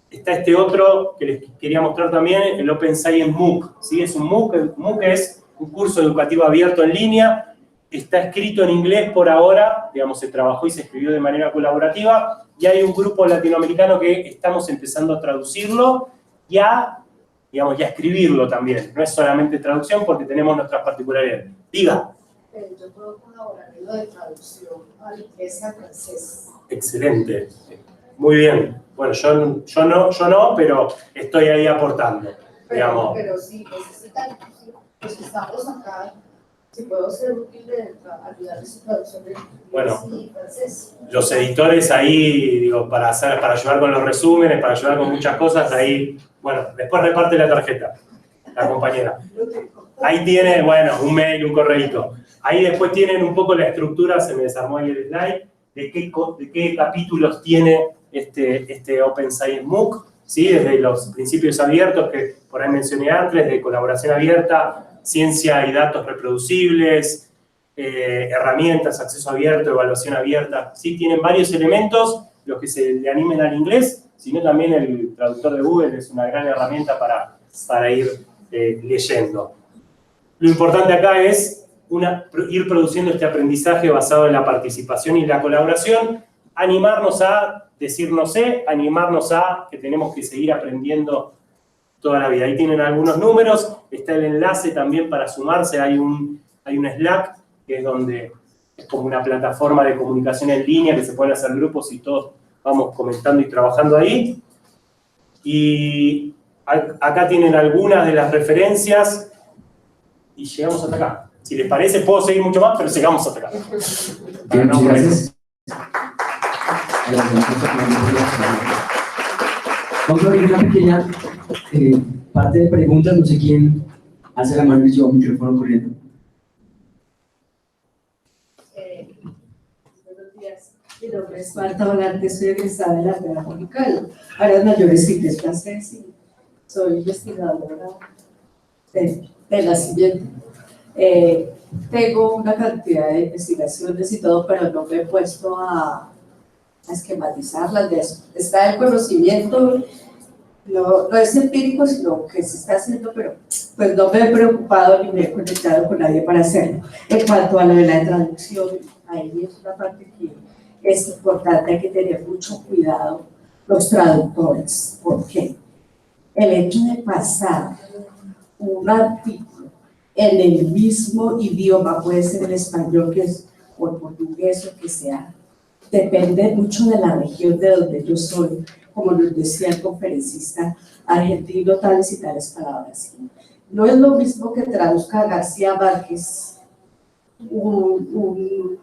Está este otro que les quería mostrar también, el Open Science MOOC, ¿sí? Es un MOOC, el MOOC es un curso educativo abierto en línea, está escrito en inglés por ahora, digamos, se trabajó y se escribió de manera colaborativa, y hay un grupo latinoamericano que estamos empezando a traducirlo y a escribirlo también. No es solamente traducción porque tenemos nuestras particularidades. Diga. Yo puedo colaborar en lo de traducción al inglés y al francés. Excelente. Muy bien. Bueno, yo no, pero estoy ahí aportando. Pero si necesitan, pues estamos acá, si puedo ser útil de ayudar en su traducción de inglés y francés. Los editores ahí, digo, para ayudar con los resúmenes, para ayudar con muchas cosas, ahí, bueno, después reparte la tarjeta, la compañera. Ahí tiene, bueno, un mail, un correíto. Ahí después tienen un poco la estructura, se me desarmó ahí el slide, de qué capítulos tiene este Open Science MOOC, ¿sí? Desde los principios abiertos que por ahí mencioné antes, de colaboración abierta, ciencia y datos reproducibles, herramientas, acceso abierto, evaluación abierta, ¿sí? Tienen varios elementos, los que se le animen al inglés, sino también el traductor de Google es una gran herramienta para ir leyendo. Lo importante acá es ir produciendo este aprendizaje basado en la participación y la colaboración, animarnos a decir no sé, animarnos a que tenemos que seguir aprendiendo toda la vida. Ahí tienen algunos números, está el enlace también para sumarse, hay un Slack, que es como una plataforma de comunicación en línea, que se pueden hacer grupos y todos vamos comentando y trabajando ahí. Y acá tienen algunas de las referencias y llegamos hasta acá. Si les parece, puedo seguir mucho más, pero llegamos hasta acá. Bien, no, gracias. Vamos a abrir una pequeña parte de preguntas, no sé quién hace la mano y lleva un micrófono corriendo. Buenos días, mi nombre es Marta Volante, soy egresada de la Pedagógica, áreas mayores y de francés, y soy investigadora de nacimiento. Tengo una cantidad de investigaciones y todo, pero no me he puesto a esquematizarlas de eso. Está el conocimiento, no es empírico, sino que se está haciendo, pero pues no me he preocupado ni me he conectado con nadie para hacerlo. En cuanto a lo de la traducción, ahí es una parte que es importante, hay que tener mucho cuidado los traductores, porque el hecho de pasar un artículo en el mismo idioma, puede ser el español o el portugués o que sea, depende mucho de la región de donde yo soy, como nos decía el conferencista argentino, tales y tales palabras. No es lo mismo que traduzca a García Márquez un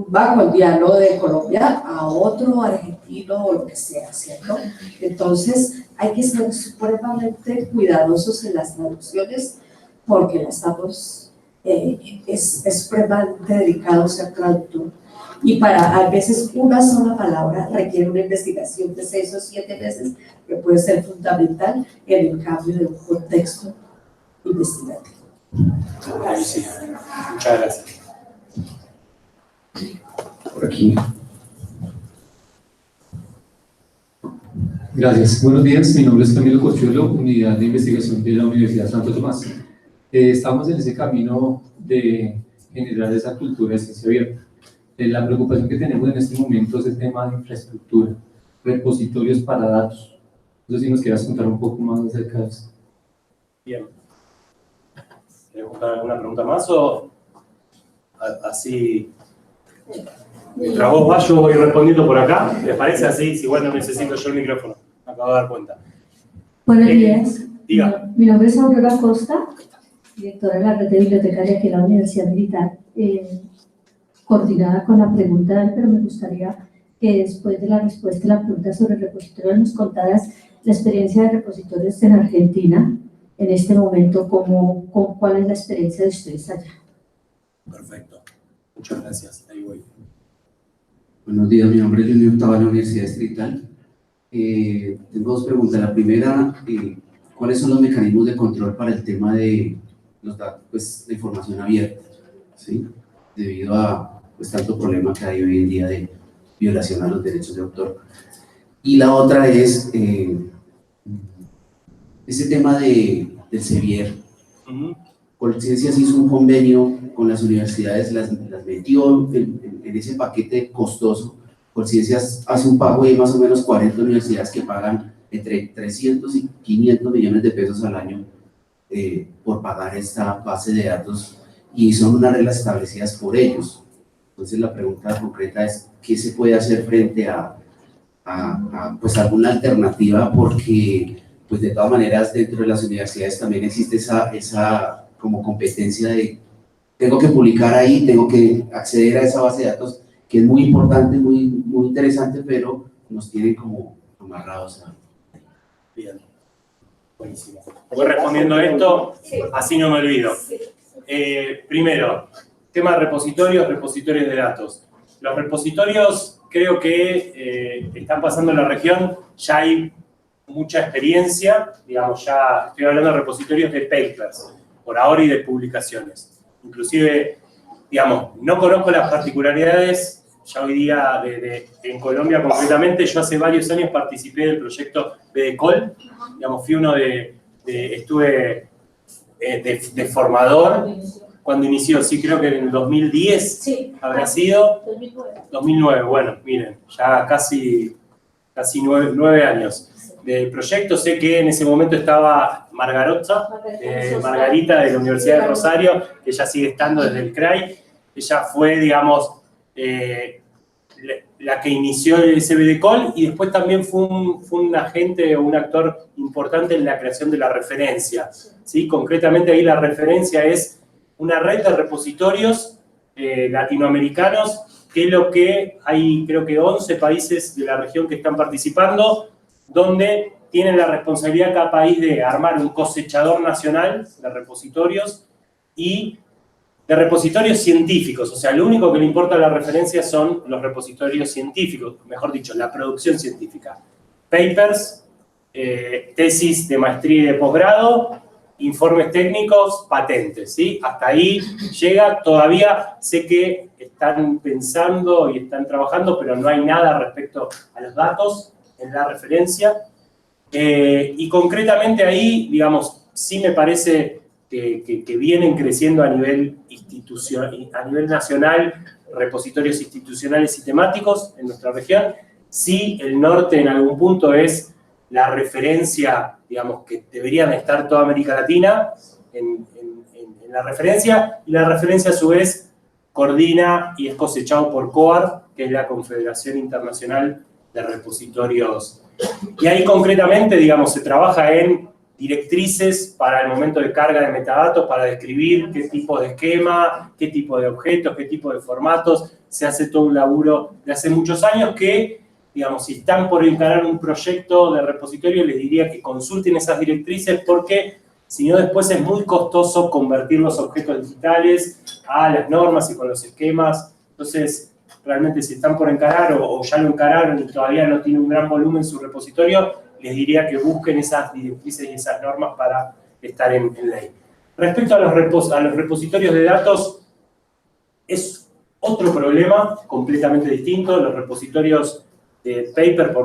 bajo diálogo de Colombia a otro argentino filo o lo que sea, ¿cierto? Entonces hay que ser supremamente cuidadosos en las traducciones porque la estamos, es supremamente delicado ser traductor. Y a veces una sola palabra requiere una investigación de 6 o 7 meses que puede ser fundamental en el cambio de un contexto investigativo. Sí. Muchas gracias. Por aquí. Gracias. Buenos días. Mi nombre es Camilo Cochuelo, Unidad de Investigación de la Universidad Santo Tomás. Estamos en ese camino de generar esa cultura de ciencia abierta. La preocupación que tenemos en este momento es el tema de infraestructura, repositorios para datos. No sé si nos quieras contar un poco más acerca de eso. Bien. ¿Quieres buscar alguna pregunta más o así? Mientras vos vas, yo voy respondiendo por acá. ¿Les parece así? Si igual no necesito yo el micrófono. Me acabo de dar cuenta. Buenos días. Diga. Mi nombre es Aurora Costa, directora de la red de bibliotecaria aquí en la Universidad Militar. Coordinada con la pregunta, pero me gustaría que después de la respuesta a la pregunta sobre repositorios nos contaras la experiencia de repositorios en Argentina en este momento, ¿cuál es la experiencia de ustedes allá? Perfecto. Muchas gracias. Ahí voy. Buenos días, mi nombre es Junior Octava de la Universidad Distrital. Tengo dos preguntas. La primera, ¿cuáles son los mecanismos de control para el tema de los datos, pues, de información abierta? ¿Sí? Debido a tanto problema que hay hoy en día de violación a los derechos de autor. Y la otra es ese tema del Sevier. Colciencias hizo un convenio con las universidades, las metió en ese paquete costoso. Colciencias hace un pago de más o menos 40 universidades que pagan entre 300 y 500 millones de pesos al año por pagar esta base de datos, y son unas reglas establecidas por ellos. Entonces la pregunta concreta es, ¿qué se puede hacer frente a pues alguna alternativa? Porque pues de todas maneras dentro de las universidades también existe esa como competencia de tengo que publicar ahí, tengo que acceder a esa base de datos que es muy importante, muy interesante, pero nos tienen como amarrados a... Bien. Buenísimo. Voy respondiendo esto, así no me olvido. Primero, tema de repositorios de datos. Los repositorios creo que están pasando en la región, ya hay mucha experiencia, digamos, ya estoy hablando de repositorios de papers, por ahora, y de publicaciones. Inclusive, digamos, no conozco las particularidades, ya hoy día en Colombia concretamente, yo hace varios años participé del proyecto BDCOL, digamos, fui uno estuve de formador, cuando inició, sí, creo que en el 2010, sí, habrá sido. 2009, bueno, miren, ya casi 9 años del proyecto. Sé que en ese momento estaba Margarita de la Universidad de Rosario, que ella sigue estando desde el CRAI. Ella fue, digamos, la que inició el SBDCOL, y después también fue un agente o un actor importante en la creación de la referencia. ¿Sí? Concretamente ahí la referencia es una red de repositorios latinoamericanos, que es lo que hay, creo que 11 países de la región que están participando, donde tienen la responsabilidad cada país de armar un cosechador nacional de repositorios y de repositorios científicos. O sea, lo único que le importa a la referencia son los repositorios científicos, mejor dicho, la producción científica. Papers, tesis de maestría y de posgrado, informes técnicos, patentes, ¿sí? Hasta ahí llega. Todavía sé que están pensando y están trabajando, pero no hay nada respecto a los datos en la referencia. Y concretamente ahí, digamos, sí me parece que vienen creciendo a nivel nacional repositorios institucionales y temáticos en nuestra región. Sí, el norte en algún punto es la referencia, digamos, que deberían estar toda América Latina en la referencia, y la referencia a su vez coordina y es cosechado por COAR, que es la Confederación Internacional de Repositorios. Y ahí concretamente, digamos, se trabaja en directrices para el momento de carga de metadatos, para describir qué tipo de esquema, qué tipo de objetos, qué tipo de formatos. Se hace todo un laburo de hace muchos años que digamos, si están por encarar un proyecto de repositorio, les diría que consulten esas directrices porque si no después es muy costoso convertir los objetos digitales a las normas y con los esquemas. Entonces, realmente si están por encarar o ya lo encararon y todavía no tienen un gran volumen su repositorio, les diría que busquen esas directrices y esas normas para estar en ley. Respecto a los repositorios de datos, es otro problema completamente distinto. Los repositorios de paper,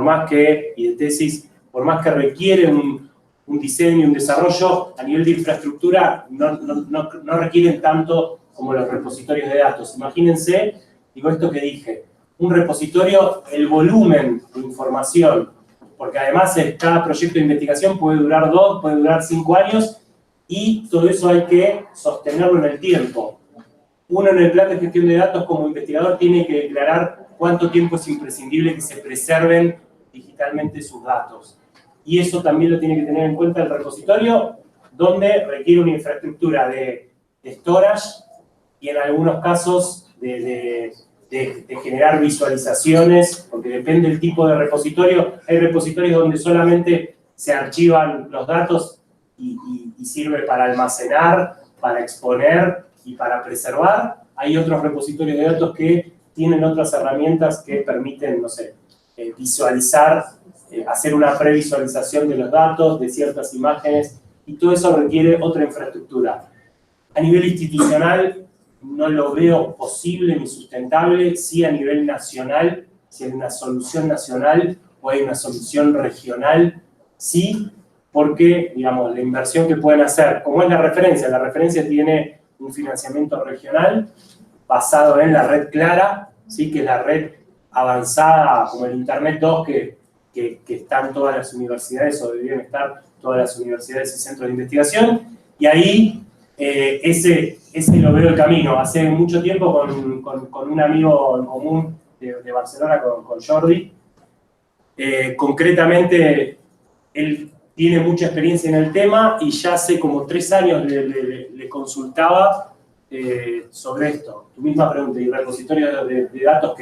y de tesis, por más que requieren un diseño, un desarrollo, a nivel de infraestructura, no requieren tanto como los repositorios de datos. Imagínense, digo esto que dije, un repositorio, el volumen de información, porque además cada proyecto de investigación puede durar 2, puede durar 5 años, y todo eso hay que sostenerlo en el tiempo. Uno en el plan de gestión de datos como investigador tiene que declarar cuánto tiempo es imprescindible que se preserven digitalmente sus datos. Y eso también lo tiene que tener en cuenta el repositorio, donde requiere una infraestructura de storage y en algunos casos de generar visualizaciones, porque depende del tipo de repositorio. Hay repositorios donde solamente se archivan los datos y sirve para almacenar, para exponer y para preservar. Hay otros repositorios de datos que tienen otras herramientas que permiten, no sé, visualizar, hacer una previsualización de los datos, de ciertas imágenes, y todo eso requiere otra infraestructura. A nivel institucional no lo veo posible ni sustentable, sí a nivel nacional, si hay una solución nacional o hay una solución regional, sí, porque, digamos, la inversión que pueden hacer, como es la referencia tiene un financiamiento regional basado en la red Clara, ¿sí? Que es la red avanzada, como el Internet 2, que están todas las universidades, o deberían estar todas las universidades y centros de investigación, y ahí ese lo veo el camino. Hace mucho tiempo con un amigo en común de Barcelona, con Jordi, concretamente, él tiene mucha experiencia en el tema y ya hace como 3 años le consultaba sobre esto. Tu misma pregunta, y repositorio de datos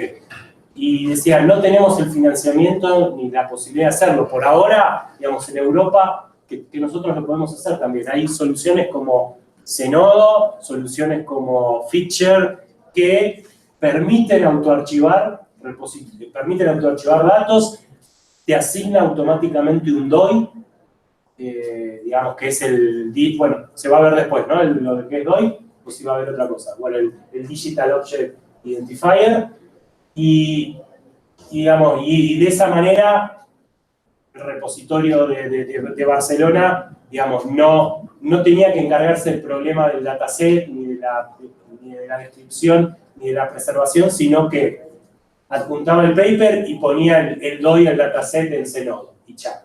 y decía, no tenemos el financiamiento ni la posibilidad de hacerlo. Por ahora, digamos, en Europa, que nosotros lo podemos hacer también. Hay soluciones como Zenodo, soluciones como Fitcher, que permiten autoarchivar datos, te asigna automáticamente un DOI, digamos que es bueno, se va a ver después, ¿no? Lo que es DOI, pues sí va a haber otra cosa. Bueno, el Digital Object Identifier, y de esa manera el repositorio de Barcelona, digamos, no tenía que encargarse del problema del dataset, ni de la descripción, ni de la preservación, sino que adjuntaba el paper y ponía el DOI al dataset en Zenodo, y ya.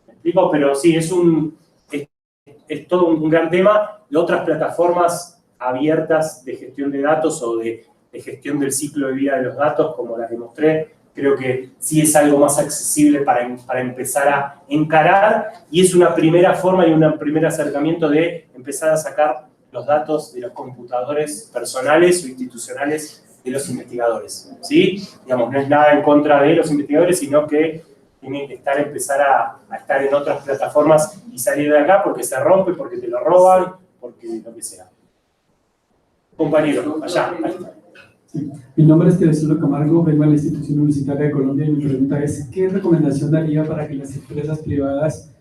¿Me explico? Pero sí, es todo un gran tema. De otras plataformas abiertas de gestión de datos o de gestión del ciclo de vida de los datos, como las que mostré, creo que sí es algo más accesible para empezar a encarar, y es una primera forma y un primer acercamiento de empezar a sacar los datos de los computadores personales o institucionales de los investigadores, ¿sí? Digamos, no es nada en contra de los investigadores, sino que tienen que empezar a estar en otras plataformas y salir de acá porque se rompe, porque te lo roban, porque lo que sea. Compañero, allá. Sí. Mi nombre es Teresilo Camargo, vengo a la Institución Universitaria de Colombia y mi pregunta es, ¿qué recomendación daría para que las empresas privadas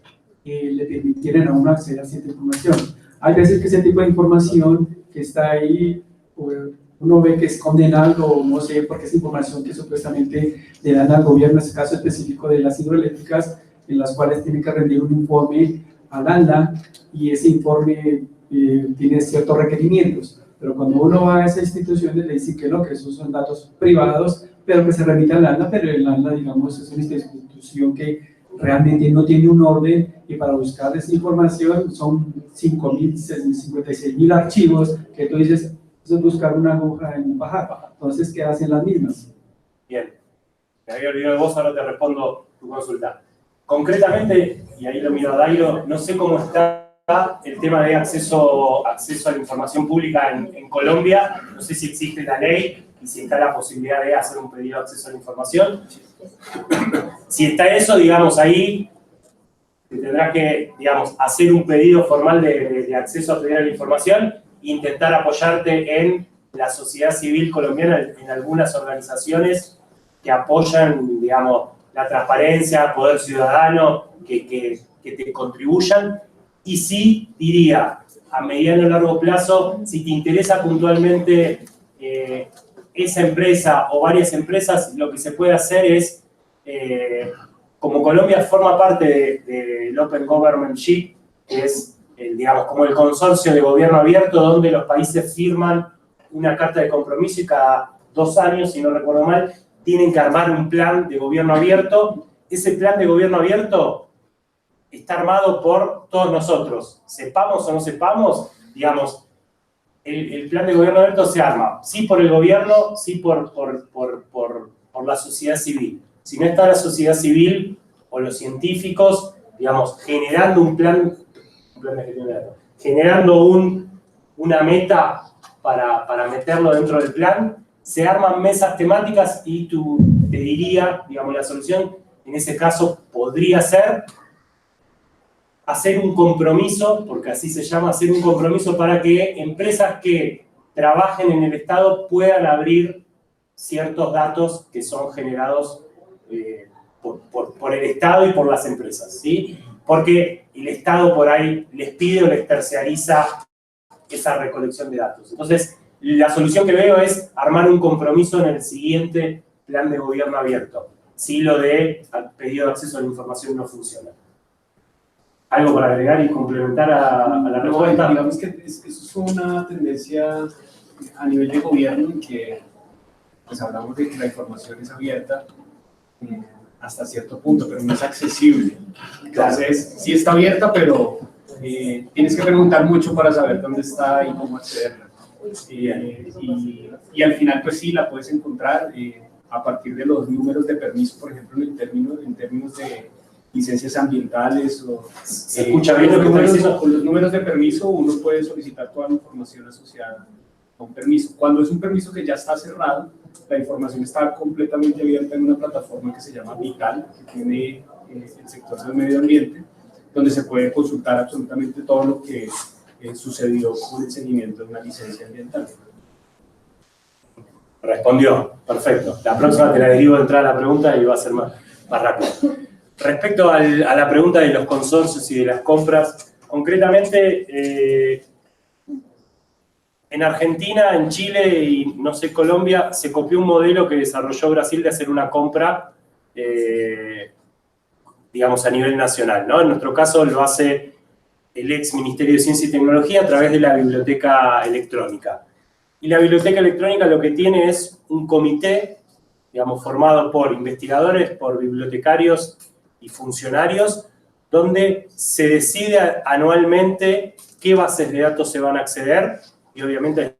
le permitieran a uno acceder a cierta información? Hay veces que ese tipo de información que está ahí, uno ve que esconden algo, no sé, porque es información que supuestamente le dan al gobierno, en este caso específico de las hidroeléctricas, en las cuales tiene que rendir un informe al ANLA, y ese informe tiene ciertos requerimientos. Pero cuando uno va a esas instituciones le dicen que no, que esos son datos privados, pero que se remiten al ANLA, pero el ANLA, digamos, es una institución que realmente no tiene un orden, y para buscar esa información son 56.000 archivos que tú dices, eso es buscar una aguja en un pajar. Entonces, ¿qué hacen las mismas? Bien, me había olvidado de vos, ahora te respondo tu consulta. Concretamente, y ahí lo miro a Dairo, no sé cómo está el tema de acceso a la información pública en Colombia, no sé si existe la ley, y si está la posibilidad de hacer un pedido de acceso a la información. Si está eso, digamos, ahí te tendrás que, digamos, hacer un pedido formal de acceso a pedir a la información e intentar apoyarte en la sociedad civil colombiana, en algunas organizaciones que apoyan, digamos, la transparencia, poder ciudadano, que te contribuyan. Y sí, diría, a mediano y largo plazo, si te interesa puntualmente esa empresa o varias empresas, lo que se puede hacer es, como Colombia forma parte del Open Government Sheet, que es, digamos, como el consorcio de gobierno abierto, donde los países firman una carta de compromiso y cada 2 años, si no recuerdo mal, tienen que armar un plan de gobierno abierto. Ese plan de gobierno abierto está armado por todos nosotros, sepamos o no sepamos, digamos, el plan de gobierno abierto se arma, sí por el gobierno, sí por la sociedad civil. Si no está la sociedad civil o los científicos, digamos, generando un plan de gestión de datos, generando una meta para meterlo dentro del plan, se arman mesas temáticas y te diría, digamos, la solución en ese caso podría ser hacer un compromiso, porque así se llama, hacer un compromiso para que empresas que trabajen en el Estado puedan abrir ciertos datos que son generados por el Estado y por las empresas, ¿sí? Porque el Estado por ahí les pide o les terciariza esa recolección de datos. Entonces, la solución que veo es armar un compromiso en el siguiente plan de gobierno abierto, si lo de pedido de acceso a la información no funciona. ¿Algo para agregar y complementar a la respuesta? Digamos que eso es una tendencia a nivel de gobierno en que pues hablamos de que la información es abierta hasta cierto punto, pero no es accesible. Entonces, sí está abierta, pero tienes que preguntar mucho para saber dónde está y cómo accederla. Y al final, pues sí, la puedes encontrar a partir de los números de permiso, por ejemplo, en términos de licencias ambientales o... ¿Se escucha bien lo que está diciendo? Con los números de permiso uno puede solicitar toda la información asociada a un permiso. Cuando es un permiso que ya está cerrado, la información está completamente abierta en una plataforma que se llama Vital, que tiene el sector del medio ambiente, donde se puede consultar absolutamente todo lo que sucedió con el seguimiento de una licencia ambiental. Respondió, perfecto. La próxima te la derivo de entrar a la pregunta y va a ser más rápido. Respecto a la pregunta de los consorcios y de las compras, concretamente en Argentina, en Chile y no sé, Colombia, se copió un modelo que desarrolló Brasil de hacer una compra, digamos, a nivel nacional, ¿no? En nuestro caso lo hace el ex Ministerio de Ciencia y Tecnología a través de la Biblioteca Electrónica. Y la Biblioteca Electrónica lo que tiene es un comité, digamos, formado por investigadores, por bibliotecarios y funcionarios, donde se decide anualmente qué bases de datos se van a acceder, y obviamente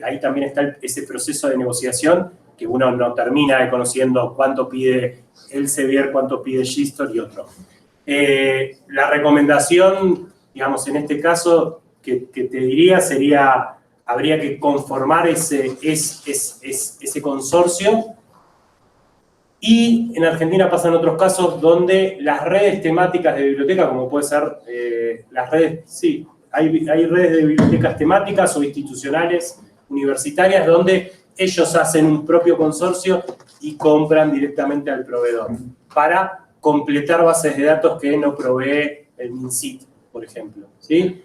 ahí también está ese proceso de negociación, que uno no termina conociendo cuánto pide Elsevier, cuánto pide Gistor y otro. La recomendación, digamos, en este caso, que te diría sería, habría que conformar ese consorcio. Y en Argentina pasan otros casos donde las redes temáticas de biblioteca, como puede ser las redes, sí, hay redes de bibliotecas temáticas o institucionales, universitarias, donde ellos hacen un propio consorcio y compran directamente al proveedor para completar bases de datos que no provee el MinSIT, por ejemplo, ¿sí?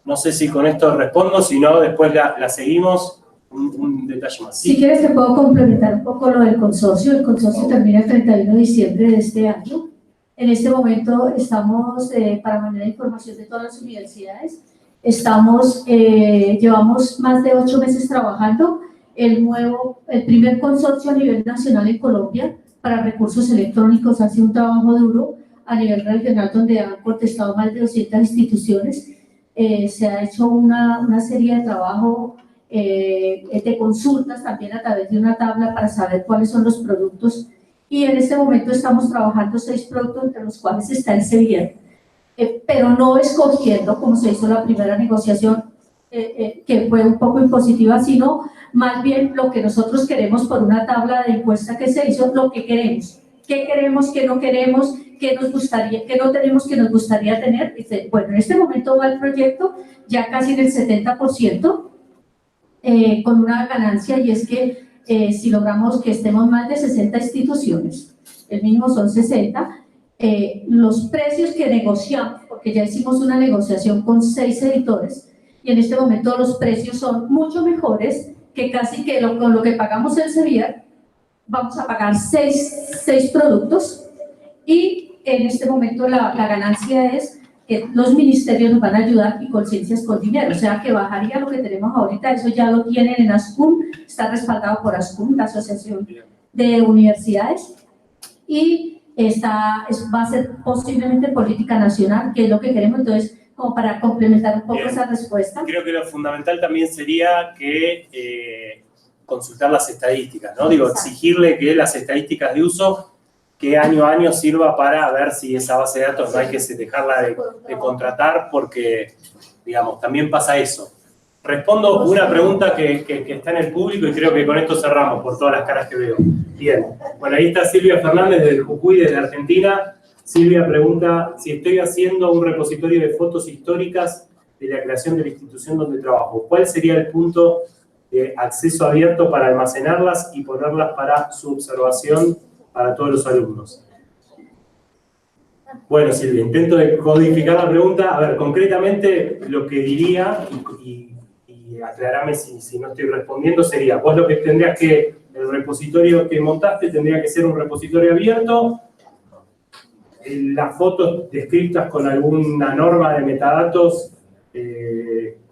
No sé si con esto respondo, si no, después la seguimos. Un detalle más. Si quieres te puedo complementar un poco lo del consorcio. El consorcio termina el 31 de diciembre de este año. En este momento estamos, para manejar información de todas las universidades, llevamos más de 8 meses trabajando el primer consorcio a nivel nacional en Colombia para recursos electrónicos. Ha sido un trabajo duro a nivel regional donde han contestado más de 200 instituciones. Se ha hecho una serie de trabajo de consultas también a través de una tabla para saber cuáles son los productos, y en este momento estamos trabajando 6 productos entre los cuales está Elsevier, pero no escogiendo como se hizo la primera negociación, que fue un poco impositiva, sino más bien lo que nosotros queremos por una tabla de encuesta que se hizo, lo que queremos. ¿Qué queremos, qué no queremos, qué nos gustaría, qué no tenemos, qué nos gustaría tener? Bueno, en este momento va el proyecto ya casi en el 70%, con una ganancia, y es que si logramos que estemos más de 60 instituciones, el mínimo son 60, los precios que negociamos, porque ya hicimos una negociación con 6 editores, y en este momento los precios son mucho mejores que casi que con lo que pagamos el Sevier, vamos a pagar 6 productos, y en este momento la ganancia es que los ministerios nos van a ayudar y Conciencias con dinero, o sea que bajaría lo que tenemos ahorita. Eso ya lo tienen en ASCUM, está respaldado por ASCUM, la Asociación de Universidades, y va a ser posiblemente política nacional, que es lo que queremos. Entonces, como para complementar un poco esa respuesta. Creo que lo fundamental también sería que consultar las estadísticas, ¿no? Digo, exigirle que las estadísticas de uso, que año a año sirva para ver si esa base de datos no hay que dejarla de contratar, porque, digamos, también pasa eso. Respondo una pregunta que está en el público, y creo que con esto cerramos por todas las caras que veo. Bien, bueno, ahí está Silvia Fernández desde Jujuy, desde Argentina. Silvia pregunta si estoy haciendo un repositorio de fotos históricas de la creación de la institución donde trabajo. ¿Cuál sería el punto de acceso abierto para almacenarlas y ponerlas para su observación para todos los alumnos? Bueno, Silvia, intento de codificar la pregunta. A ver, concretamente lo que diría, y aclarame si no estoy respondiendo, sería, vos lo que tendrías que, el repositorio que montaste tendría que ser un repositorio abierto, las fotos descritas con alguna norma de metadatos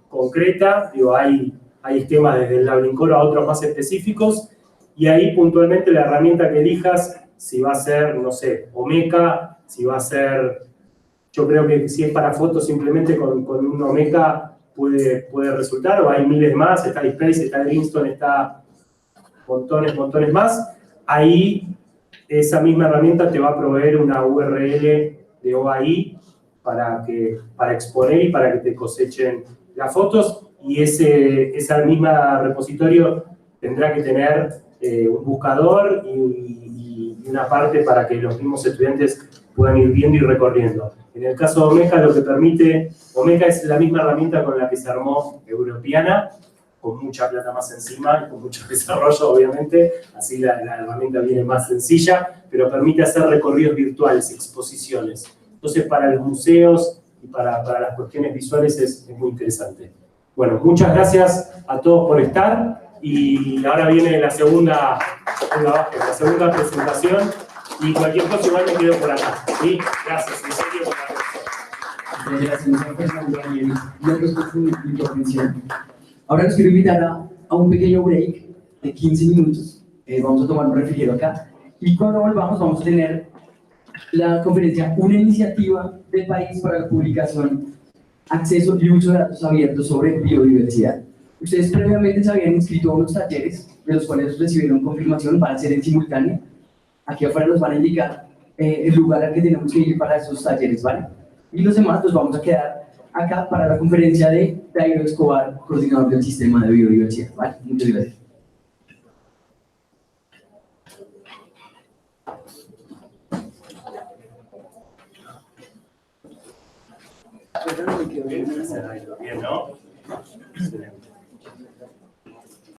concreta, digo, hay esquemas desde el Dublin Core a otros más específicos, y ahí puntualmente la herramienta que elijas, si va a ser, no sé, Omeka, si va a ser, yo creo que si es para fotos simplemente con un Omeka puede resultar, o hay miles más, está Displace, está Greenstone, está montones más. Ahí esa misma herramienta te va a proveer una URL de OAI para exponer y para que te cosechen las fotos, y esa misma repositorio tendrá que tener un buscador y una parte para que los mismos estudiantes puedan ir viendo y recorriendo. En el caso de Omeka, lo que permite, Omeka es la misma herramienta con la que se armó Europeana, con mucha plata más encima y con mucho desarrollo, obviamente, así la herramienta viene más sencilla, pero permite hacer recorridos virtuales, exposiciones. Entonces, para los museos y para las cuestiones visuales es muy interesante. Bueno, muchas gracias a todos por estar, y ahora viene la segunda presentación, y cualquier cosa igual me quedo por acá. ¿Sí? Gracias, en serio, por la atención. Ahora los quiero invitar a un pequeño break de 15 minutos. Vamos a tomar un refrigerio acá, y cuando volvamos vamos a tener la conferencia, una iniciativa del país para la publicación, acceso y uso de datos abiertos sobre biodiversidad. Ustedes previamente se habían inscrito a unos talleres, de los cuales recibieron confirmación, van a ser en simultáneo. Aquí afuera nos van a indicar el lugar al que tenemos que ir para esos talleres, ¿vale? Y los demás nos vamos a quedar acá para la conferencia de Dairo Escobar, coordinador del sistema de biodiversidad, ¿vale? Muchas gracias. Bien, ¿no? Excelente.